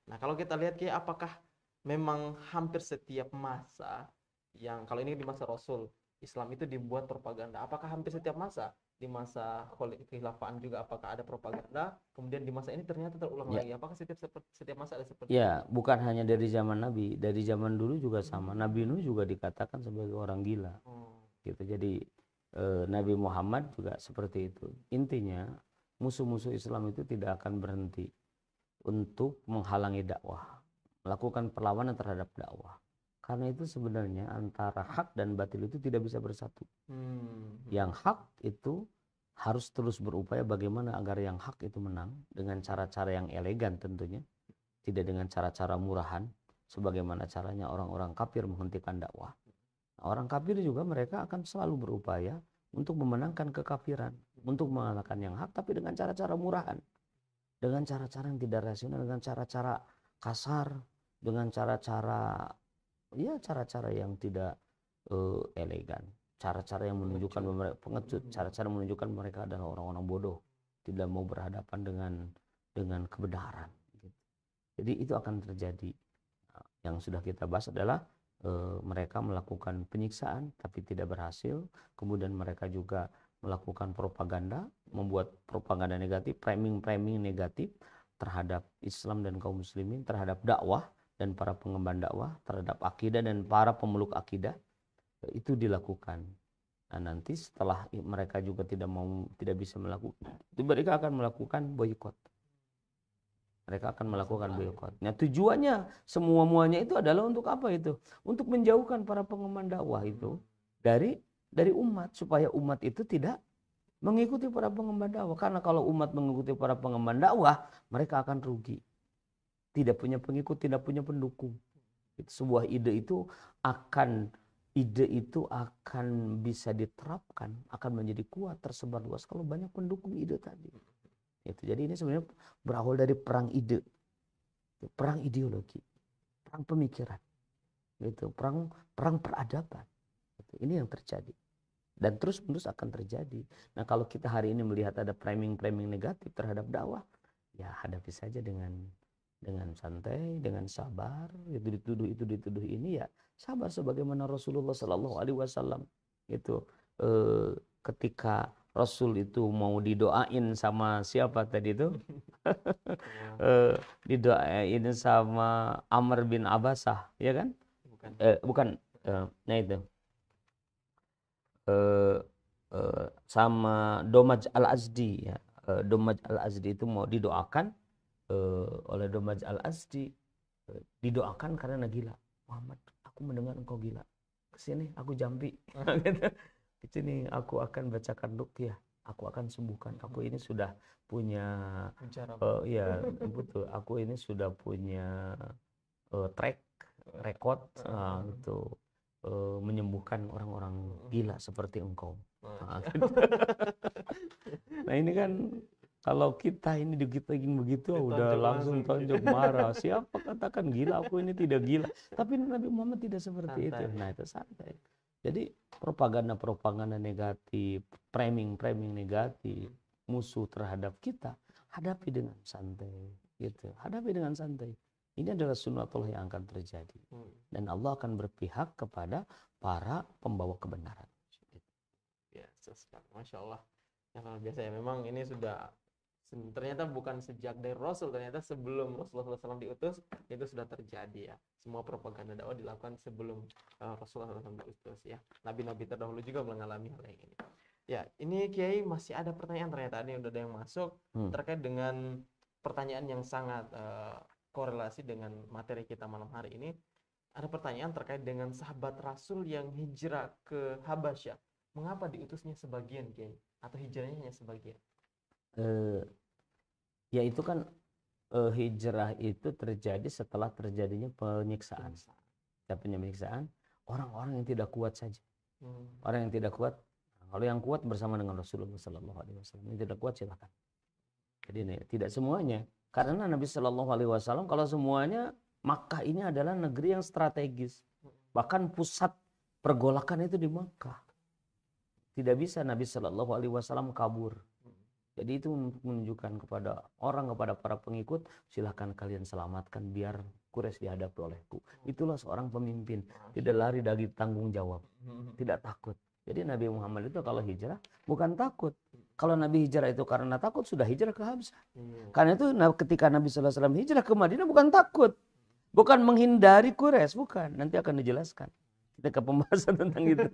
Nah kalau kita lihat Kiai, apakah memang hampir setiap masa yang, kalau ini di masa Rasul Islam itu dibuat propaganda, apakah hampir setiap masa, di masa kekhilafan juga apakah ada propaganda, kemudian di masa ini ternyata terulang lagi, apakah setiap masa ada seperti itu? Bukan hanya dari zaman Nabi, dari zaman dulu juga sama. Nabi Nuh juga dikatakan sebagai orang gila. Gitu. Jadi Nabi Muhammad juga seperti itu. Intinya musuh-musuh Islam itu tidak akan berhenti untuk menghalangi dakwah, melakukan perlawanan terhadap dakwah. Karena itu sebenarnya antara hak dan batil itu tidak bisa bersatu. Yang hak itu harus terus berupaya bagaimana agar yang hak itu menang dengan cara-cara yang elegan tentunya, tidak dengan cara-cara murahan sebagaimana caranya orang-orang kafir menghentikan dakwah. Orang kafir juga mereka akan selalu berupaya untuk memenangkan kekafiran, untuk mengalahkan yang hak, tapi dengan cara-cara murahan, dengan cara-cara yang tidak rasional, dengan cara-cara kasar, dengan cara-cara yang tidak elegan, cara-cara yang menunjukkan mereka pengecut, cara-cara menunjukkan mereka adalah orang-orang bodoh, tidak mau berhadapan dengan kebenaran. Jadi itu akan terjadi. Yang sudah kita bahas adalah mereka melakukan penyiksaan tapi tidak berhasil, kemudian mereka juga melakukan propaganda, membuat propaganda negatif, framing negatif terhadap Islam dan kaum muslimin, terhadap dakwah dan para pengemban dakwah terhadap akidah dan para pemeluk akidah itu dilakukan. Nah, nanti setelah mereka juga tidak bisa melakukan, mereka akan melakukan boikot. Mereka akan melakukan boikot. Nah, tujuannya semuanya itu adalah untuk apa itu? Untuk menjauhkan para pengemban dakwah itu dari umat, supaya umat itu tidak mengikuti para pengemban dakwah. Karena kalau umat mengikuti para pengemban dakwah, mereka akan rugi. Tidak punya pengikut, tidak punya pendukung. Sebuah ide itu akan bisa diterapkan, akan menjadi kuat, tersebar luas kalau banyak pendukung ide tadi. Jadi ini sebenarnya berawal dari perang ide, perang ideologi, perang pemikiran, perang peradaban. Ini yang terjadi dan terus-menerus akan terjadi. Nah, kalau kita hari ini melihat ada framing negatif terhadap dakwah, ya hadapi saja dengan santai, dengan sabar. Itu dituduh ini, ya sabar sebagaimana Rasulullah Shallallahu Alaihi Wasallam itu ketika Rasul itu mau didoain sama siapa tadi itu? Didoain sama Amr bin Abbasah, ya kan? Bukan. Nah itu sama Domaj Al-Azdi, ya. Domaj Al-Azdi itu mau didoakan oleh Domaj Al-Azdi, didoakan karena gila. Muhammad, aku mendengar engkau gila. Kesini aku jampi. Di sini aku akan bacakan ruqyah, aku akan sembuhkan. Aku ini sudah punya ya betul. Aku ini sudah punya track record gitu, menyembuhkan orang-orang gila seperti engkau. Gitu. Nah ini kan kalau kita ini digituin begitu udah langsung tonjok marah. Siapa katakan gila? Aku ini tidak gila. Tapi Nabi Muhammad tidak seperti itu. Nah itu santai. Jadi propaganda negatif, framing negatif, musuh terhadap kita, hadapi dengan santai, gitu. Hadapi dengan santai. Ini adalah sunnatullah yang akan terjadi, dan Allah akan berpihak kepada para pembawa kebenaran. Ya, masya Allah, yang luar biasa ya. Memang ini sudah ternyata bukan sejak dari Rasul, ternyata sebelum Rasulullah SAW diutus itu sudah terjadi ya. Semua propaganda dakwah dilakukan sebelum Rasulullah SAW diutus ya. Nabi-nabi terdahulu juga mengalami hal yang ini. Ya, ini Kiai masih ada pertanyaan, ternyata ini udah ada yang masuk terkait dengan pertanyaan yang sangat korelasi dengan materi kita malam hari ini. Ada pertanyaan terkait dengan sahabat Rasul yang hijrah ke Habasyah. Mengapa diutusnya sebagian, Kiai? Atau hijrahnya hanya sebagian? Ya itu kan hijrah itu terjadi setelah terjadinya penyiksaan. Penyiksaan orang-orang yang tidak kuat saja. Orang yang tidak kuat, kalau yang kuat bersama dengan Rasulullah Sallallahu Alaihi Wasallam, yang tidak kuat silakan. Jadi ini tidak semuanya, karena Nabi Sallallahu Alaihi Wasallam kalau semuanya, Makkah ini adalah negeri yang strategis, bahkan pusat pergolakan itu di Makkah. Tidak bisa Nabi Sallallahu Alaihi Wasallam kabur. Jadi itu menunjukkan kepada para pengikut, silahkan kalian selamatkan biar Quraisy dihadapi olehku. Itulah seorang pemimpin, tidak lari dari tanggung jawab, tidak takut. Jadi Nabi Muhammad itu kalau hijrah bukan takut. Kalau Nabi hijrah itu karena takut, sudah hijrah ke Habsyah. Karena itu ketika Nabi SAW hijrah ke Madinah bukan takut, bukan menghindari Quraisy, bukan. Nanti akan dijelaskan kita ke pembahasan tentang itu.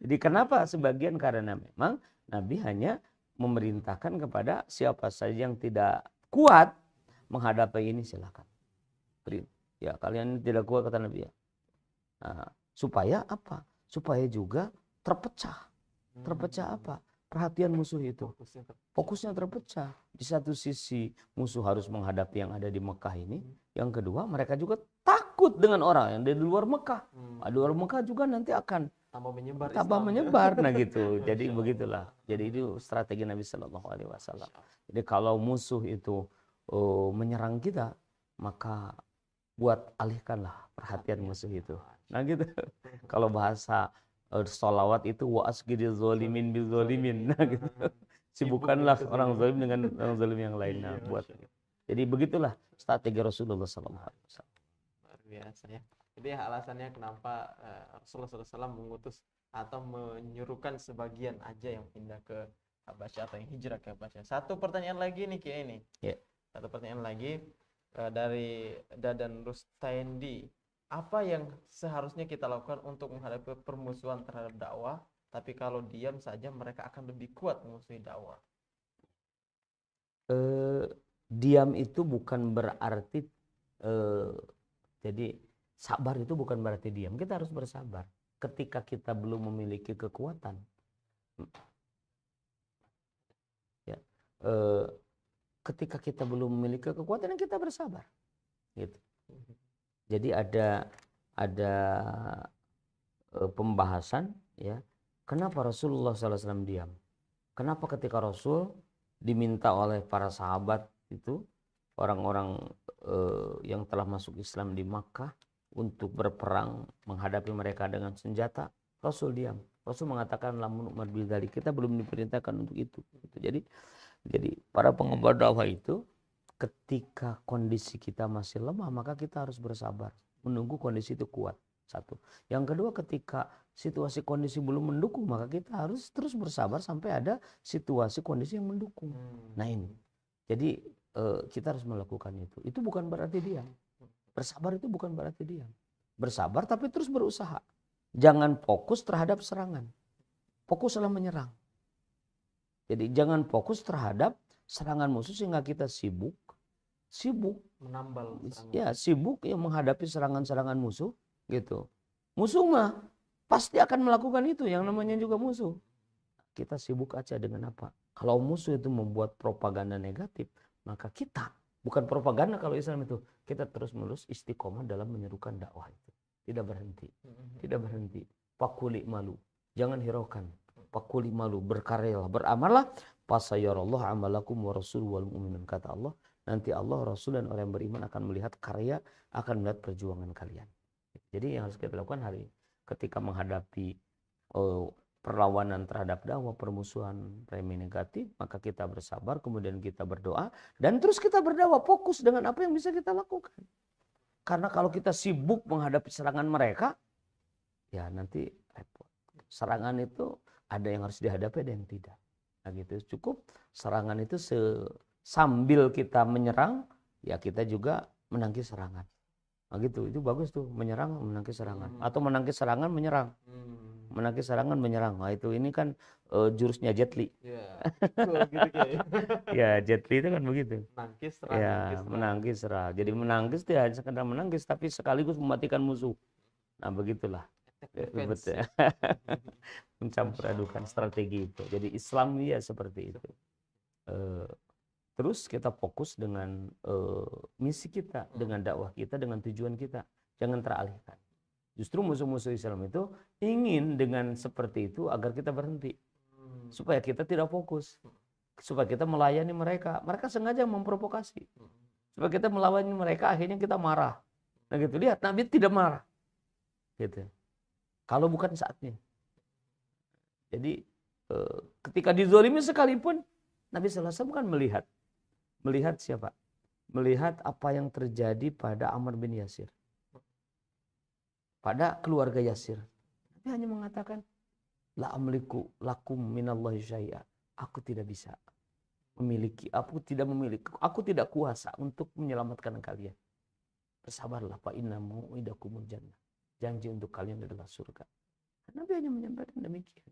Jadi kenapa sebagian? Karena memang Nabi hanya memerintahkan kepada siapa saja yang tidak kuat menghadapi ini, silakan. Ya kalian tidak kuat kata Nabi ya. Nah, supaya apa? Supaya juga terpecah. Terpecah apa? Perhatian musuh itu. Fokusnya terpecah. Di satu sisi musuh harus menghadapi yang ada di Mekah ini. Yang kedua mereka juga takut dengan orang yang di luar Mekah. Di luar Mekah juga nanti akan tambah menyebar. Nah gitu. Jadi begitulah. Jadi itu strategi Nabi Sallallahu Alaihi Wasallam. Jadi kalau musuh itu menyerang kita, maka buat alihkanlah perhatian musuh itu. Nah gitu. Kalau bahasa sholawat itu wa asgidil zolimin bil zolimin. Nah gitu. Sibukkanlah orang zalim dengan orang zalim yang lain. Nah, buat. Jadi begitulah strategi Rasulullah SAW. Luar biasa ya. Jadi alasannya kenapa Rasulullah SAW mengutus atau menyuruhkan sebagian aja yang pindah ke Habasyah atau yang hijrah ke Habasyah. Satu pertanyaan lagi nih Kiai ini. Yeah. Satu pertanyaan lagi. dari Dadan Rustandi, apa yang seharusnya kita lakukan untuk menghadapi permusuhan terhadap dakwah, tapi kalau diam saja mereka akan lebih kuat memusuhi dakwah? Diam itu bukan berarti jadi sabar itu bukan berarti diam. Kita harus bersabar. Ketika kita belum memiliki kekuatan, ya, ketika kita belum memiliki kekuatan, kita bersabar. Gitu. Jadi ada pembahasan, ya, kenapa Rasulullah SAW diam? Kenapa ketika Rasul diminta oleh para sahabat itu, orang-orang yang telah masuk Islam di Makkah untuk berperang menghadapi mereka dengan senjata, Rasul diam. Rasul mengatakan lamun umar bidzalik, kita belum diperintahkan untuk itu. Jadi para pengemban dakwah itu ketika kondisi kita masih lemah, maka kita harus bersabar menunggu kondisi itu kuat. Satu. Yang kedua, ketika situasi kondisi belum mendukung, maka kita harus terus bersabar sampai ada situasi kondisi yang mendukung. Nah ini. Jadi kita harus melakukan itu. Itu bukan berarti diam. Bersabar itu bukan berarti diam. Bersabar tapi terus berusaha. Jangan fokus terhadap serangan. Fokuslah menyerang. Jadi jangan fokus terhadap serangan musuh sehingga kita sibuk menambal serangan. Ya, sibuk yang menghadapi serangan-serangan musuh gitu. Musuh mah pasti akan melakukan itu, yang namanya juga musuh. Kita sibuk aja dengan apa? Kalau musuh itu membuat propaganda negatif, maka kita, bukan propaganda kalau Islam itu, kita terus-menerus istiqomah dalam menyerukan dakwah itu. Tidak berhenti. Tidak berhenti. Pakuli malu. Jangan hiraukan. Pakuli malu. Berkaryalah, beramallah. Fasayarallahu amalakum wa rasul wal mu'minun. Kata Allah, nanti Allah, Rasul, dan orang yang beriman akan melihat karya, akan melihat perjuangan kalian. Jadi yang harus kita lakukan hari ketika menghadapi perlawanan terhadap dakwah, permusuhan, remi negatif, maka kita bersabar, kemudian kita berdoa, dan terus kita berdakwah, fokus dengan apa yang bisa kita lakukan. Karena kalau kita sibuk menghadapi serangan mereka, ya nanti repot. Serangan itu ada yang harus dihadapi, ada yang tidak. Nah gitu, cukup serangan itu sambil kita menyerang, ya kita juga menangkis serangan. Nah gitu, itu bagus tuh, menyerang, menangkis serangan. Atau menangkis serangan, menyerang. Menangkis serangan, menyerang. Nah itu, ini kan jurusnya Jet Li. Ya, gitu kayak. Ya, Jet Li itu kan begitu. Menangkis, serang, Ya, nangkis, serang. menangkis, serang. Jadi menangkis tidak hanya sekedar menangkis, tapi sekaligus mematikan musuh. Nah begitulah. Betul. Mencampur adukan strategi itu. Jadi Islam ya seperti itu. Terus kita fokus dengan misi kita, dengan dakwah kita, dengan tujuan kita. Jangan teralihkan. Justru musuh-musuh Islam itu ingin dengan seperti itu agar kita berhenti. Supaya kita tidak fokus. Supaya kita melayani mereka. Mereka sengaja memprovokasi. Supaya kita melayani mereka, akhirnya kita marah. Nah gitu, lihat, Nabi tidak marah. Gitu. Kalau bukan saatnya. Jadi ketika dizalimi sekalipun, Nabi SAW kan melihat. Melihat siapa? Melihat apa yang terjadi pada Ammar bin Yasir. Pada keluarga Yasir. Nabi hanya mengatakan, la amliku lakum minallahi syai'a. Aku tidak bisa memiliki, aku tidak kuasa untuk menyelamatkan kalian. Bersabarlah, fa inna mau'idakumul jannah. Janji untuk kalian adalah surga. Nabi hanya menyampaikan demikian.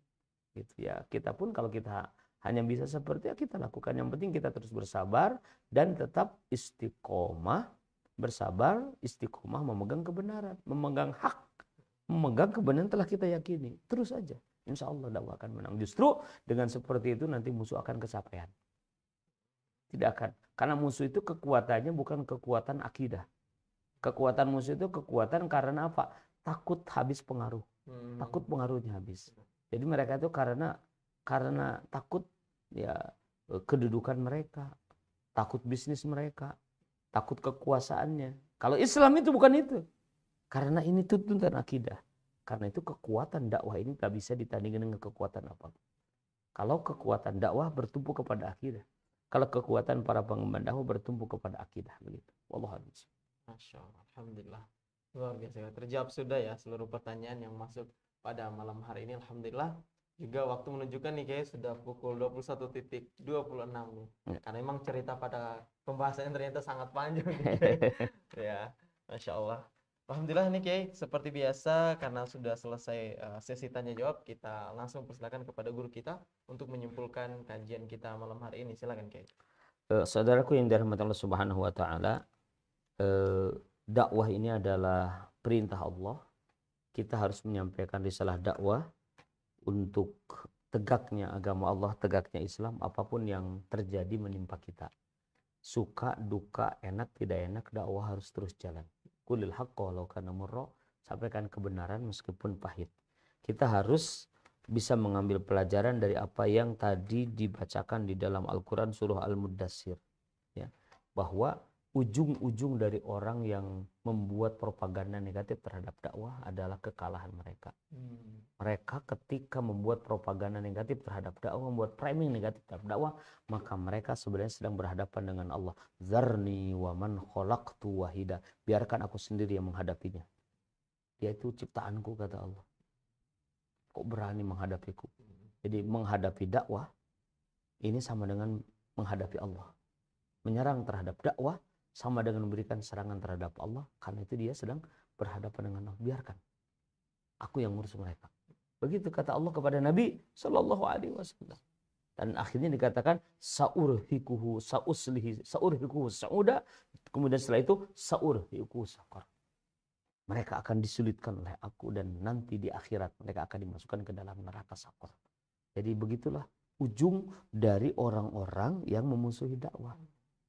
Gitu ya. Kita pun kalau kita hanya bisa seperti yang kita lakukan. Yang penting kita terus bersabar dan tetap istiqomah. Bersabar, istiqomah, memegang kebenaran, memegang hak, memegang kebenaran telah kita yakini. Terus saja, insya Allah dakwah akan menang. Justru dengan seperti itu nanti musuh akan kecapean. Tidak akan. Karena musuh itu kekuatannya bukan kekuatan akidah. Kekuatan musuh itu kekuatan karena apa? Takut habis pengaruh. Takut pengaruhnya habis. Jadi mereka itu karena takut ya kedudukan mereka, takut bisnis mereka, takut kekuasaannya. Kalau Islam itu bukan itu. Karena ini tuntutan akidah. Karena itu kekuatan dakwah ini tak bisa ditandingkan dengan kekuatan apapun. Kalau kekuatan dakwah bertumpu kepada akidah. Kalau kekuatan para pengemban dakwah bertumpu kepada akidah, begitu. Wallahu a'lam. Masya Allah, alhamdulillah. Luar biasa. Terjawab sudah ya seluruh pertanyaan yang masuk pada malam hari ini. Alhamdulillah. juga waktu menunjukkan nih kayak sudah pukul 21.26 nih. Karena memang cerita pada pembahasannya ternyata sangat panjang nih Kiai. Ya, Masya Allah. Alhamdulillah nih Kiai, seperti biasa karena sudah selesai sesi tanya jawab, kita langsung persilakan kepada guru kita untuk menyimpulkan kajian kita malam hari ini. Silakan Kiai. Saudaraku yang dirahmati Allah Subhanahu wa taala, dakwah ini adalah perintah Allah. Kita harus menyampaikan risalah dakwah untuk tegaknya agama Allah, tegaknya Islam, apapun yang terjadi menimpa kita. Suka, duka, enak, tidak enak, dakwah harus terus jalan. Qulil haqqa walau kana murra, sampaikan kebenaran meskipun pahit. Kita harus bisa mengambil pelajaran dari apa yang tadi dibacakan di dalam Al-Quran surah Al-Muddassir, ya, bahwa ujung-ujung dari orang yang membuat propaganda negatif terhadap dakwah adalah kekalahan mereka. Mereka ketika membuat propaganda negatif terhadap dakwah, membuat framing negatif terhadap dakwah, maka mereka sebenarnya sedang berhadapan dengan Allah. Zarni wa man khalaqtu wahida, biarkan aku sendiri yang menghadapinya. Dia itu ciptaanku, kata Allah. Kok berani menghadapiku? Jadi menghadapi dakwah ini sama dengan menghadapi Allah. Menyerang terhadap dakwah sama dengan memberikan serangan terhadap Allah, karena itu dia sedang berhadapan dengan Allah. Biarkan aku yang ngurus mereka. Begitu kata Allah kepada Nabi Shallallahu Alaihi Wasallam. Dan akhirnya dikatakan saurhikuhu sauda. Kemudian setelah itu saurhikuhu sakar. Mereka akan disulitkan oleh aku dan nanti di akhirat mereka akan dimasukkan ke dalam neraka sakor. Jadi begitulah ujung dari orang-orang yang memusuhi dakwah.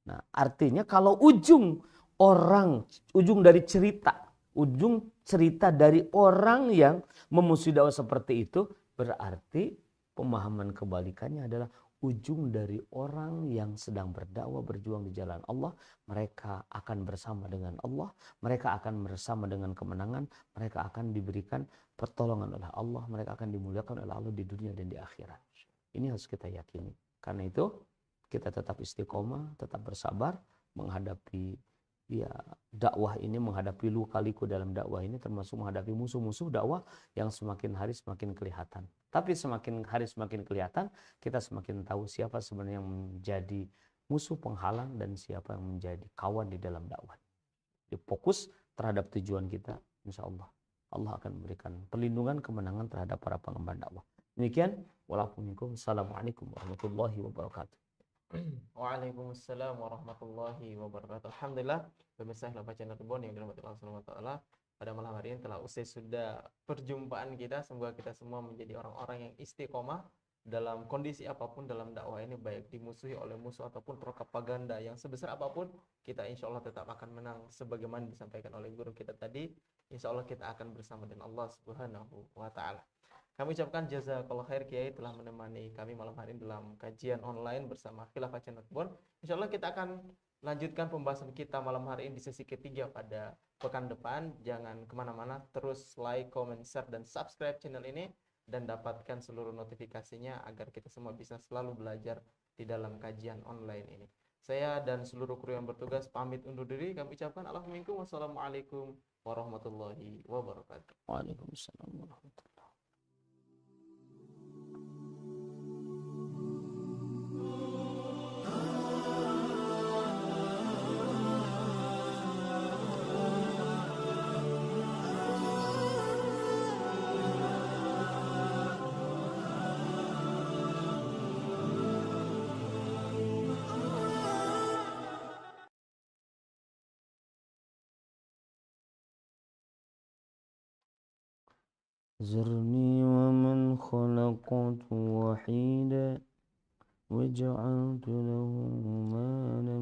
Nah, artinya kalau ujung cerita dari orang yang memusuhi dakwah seperti itu, berarti pemahaman kebalikannya adalah ujung dari orang yang sedang berdakwah, berjuang di jalan Allah. Mereka akan bersama dengan Allah, mereka akan bersama dengan kemenangan, mereka akan diberikan pertolongan oleh Allah, mereka akan dimuliakan oleh Allah di dunia dan di akhirat. Ini harus kita yakini. Karena itu kita tetap istiqomah, tetap bersabar menghadapi dakwah ini, menghadapi luka-liku dalam dakwah ini, termasuk menghadapi musuh-musuh dakwah yang semakin hari semakin kelihatan. Tapi semakin hari semakin kelihatan, kita semakin tahu siapa sebenarnya yang menjadi musuh penghalang dan siapa yang menjadi kawan di dalam dakwah. Jadi fokus terhadap tujuan kita, insya Allah Allah akan memberikan perlindungan, kemenangan terhadap para pengemban dakwah. Demikian, wassalamualaikum warahmatullahi wabarakatuh. Waalaikumsalam warahmatullahi wabarakatuh. Alhamdulillah, pemirsa Hilafah Channel Reborn yang dirahmati Allah Subhanahu wa taala, pada malam hari ini telah usai sudah perjumpaan kita. Semoga kita semua menjadi orang-orang yang istiqomah dalam kondisi apapun dalam dakwah ini, baik dimusuhi oleh musuh ataupun propaganda yang sebesar apapun, kita insya Allah tetap akan menang sebagaimana disampaikan oleh guru kita tadi. Insya Allah kita akan bersama dengan Allah Subhanahu wa taala. Kami ucapkan jazakallah khair Kiai telah menemani kami malam hari ini dalam kajian online bersama Khilafah Channel Reborn. Insya Allah kita akan lanjutkan pembahasan kita malam hari ini di sesi ketiga pada pekan depan. Jangan kemana-mana, terus like, comment, share, dan subscribe channel ini dan dapatkan seluruh notifikasinya agar kita semua bisa selalu belajar di dalam kajian online ini. Saya dan seluruh kru yang bertugas pamit undur diri. Kami ucapkan Assalamualaikum warahmatullahi wabarakatuh. Waalaikumsalam warahmatullahi wabarakatuh. ذرني ومن خلقت وحيدا وجعلت له مالا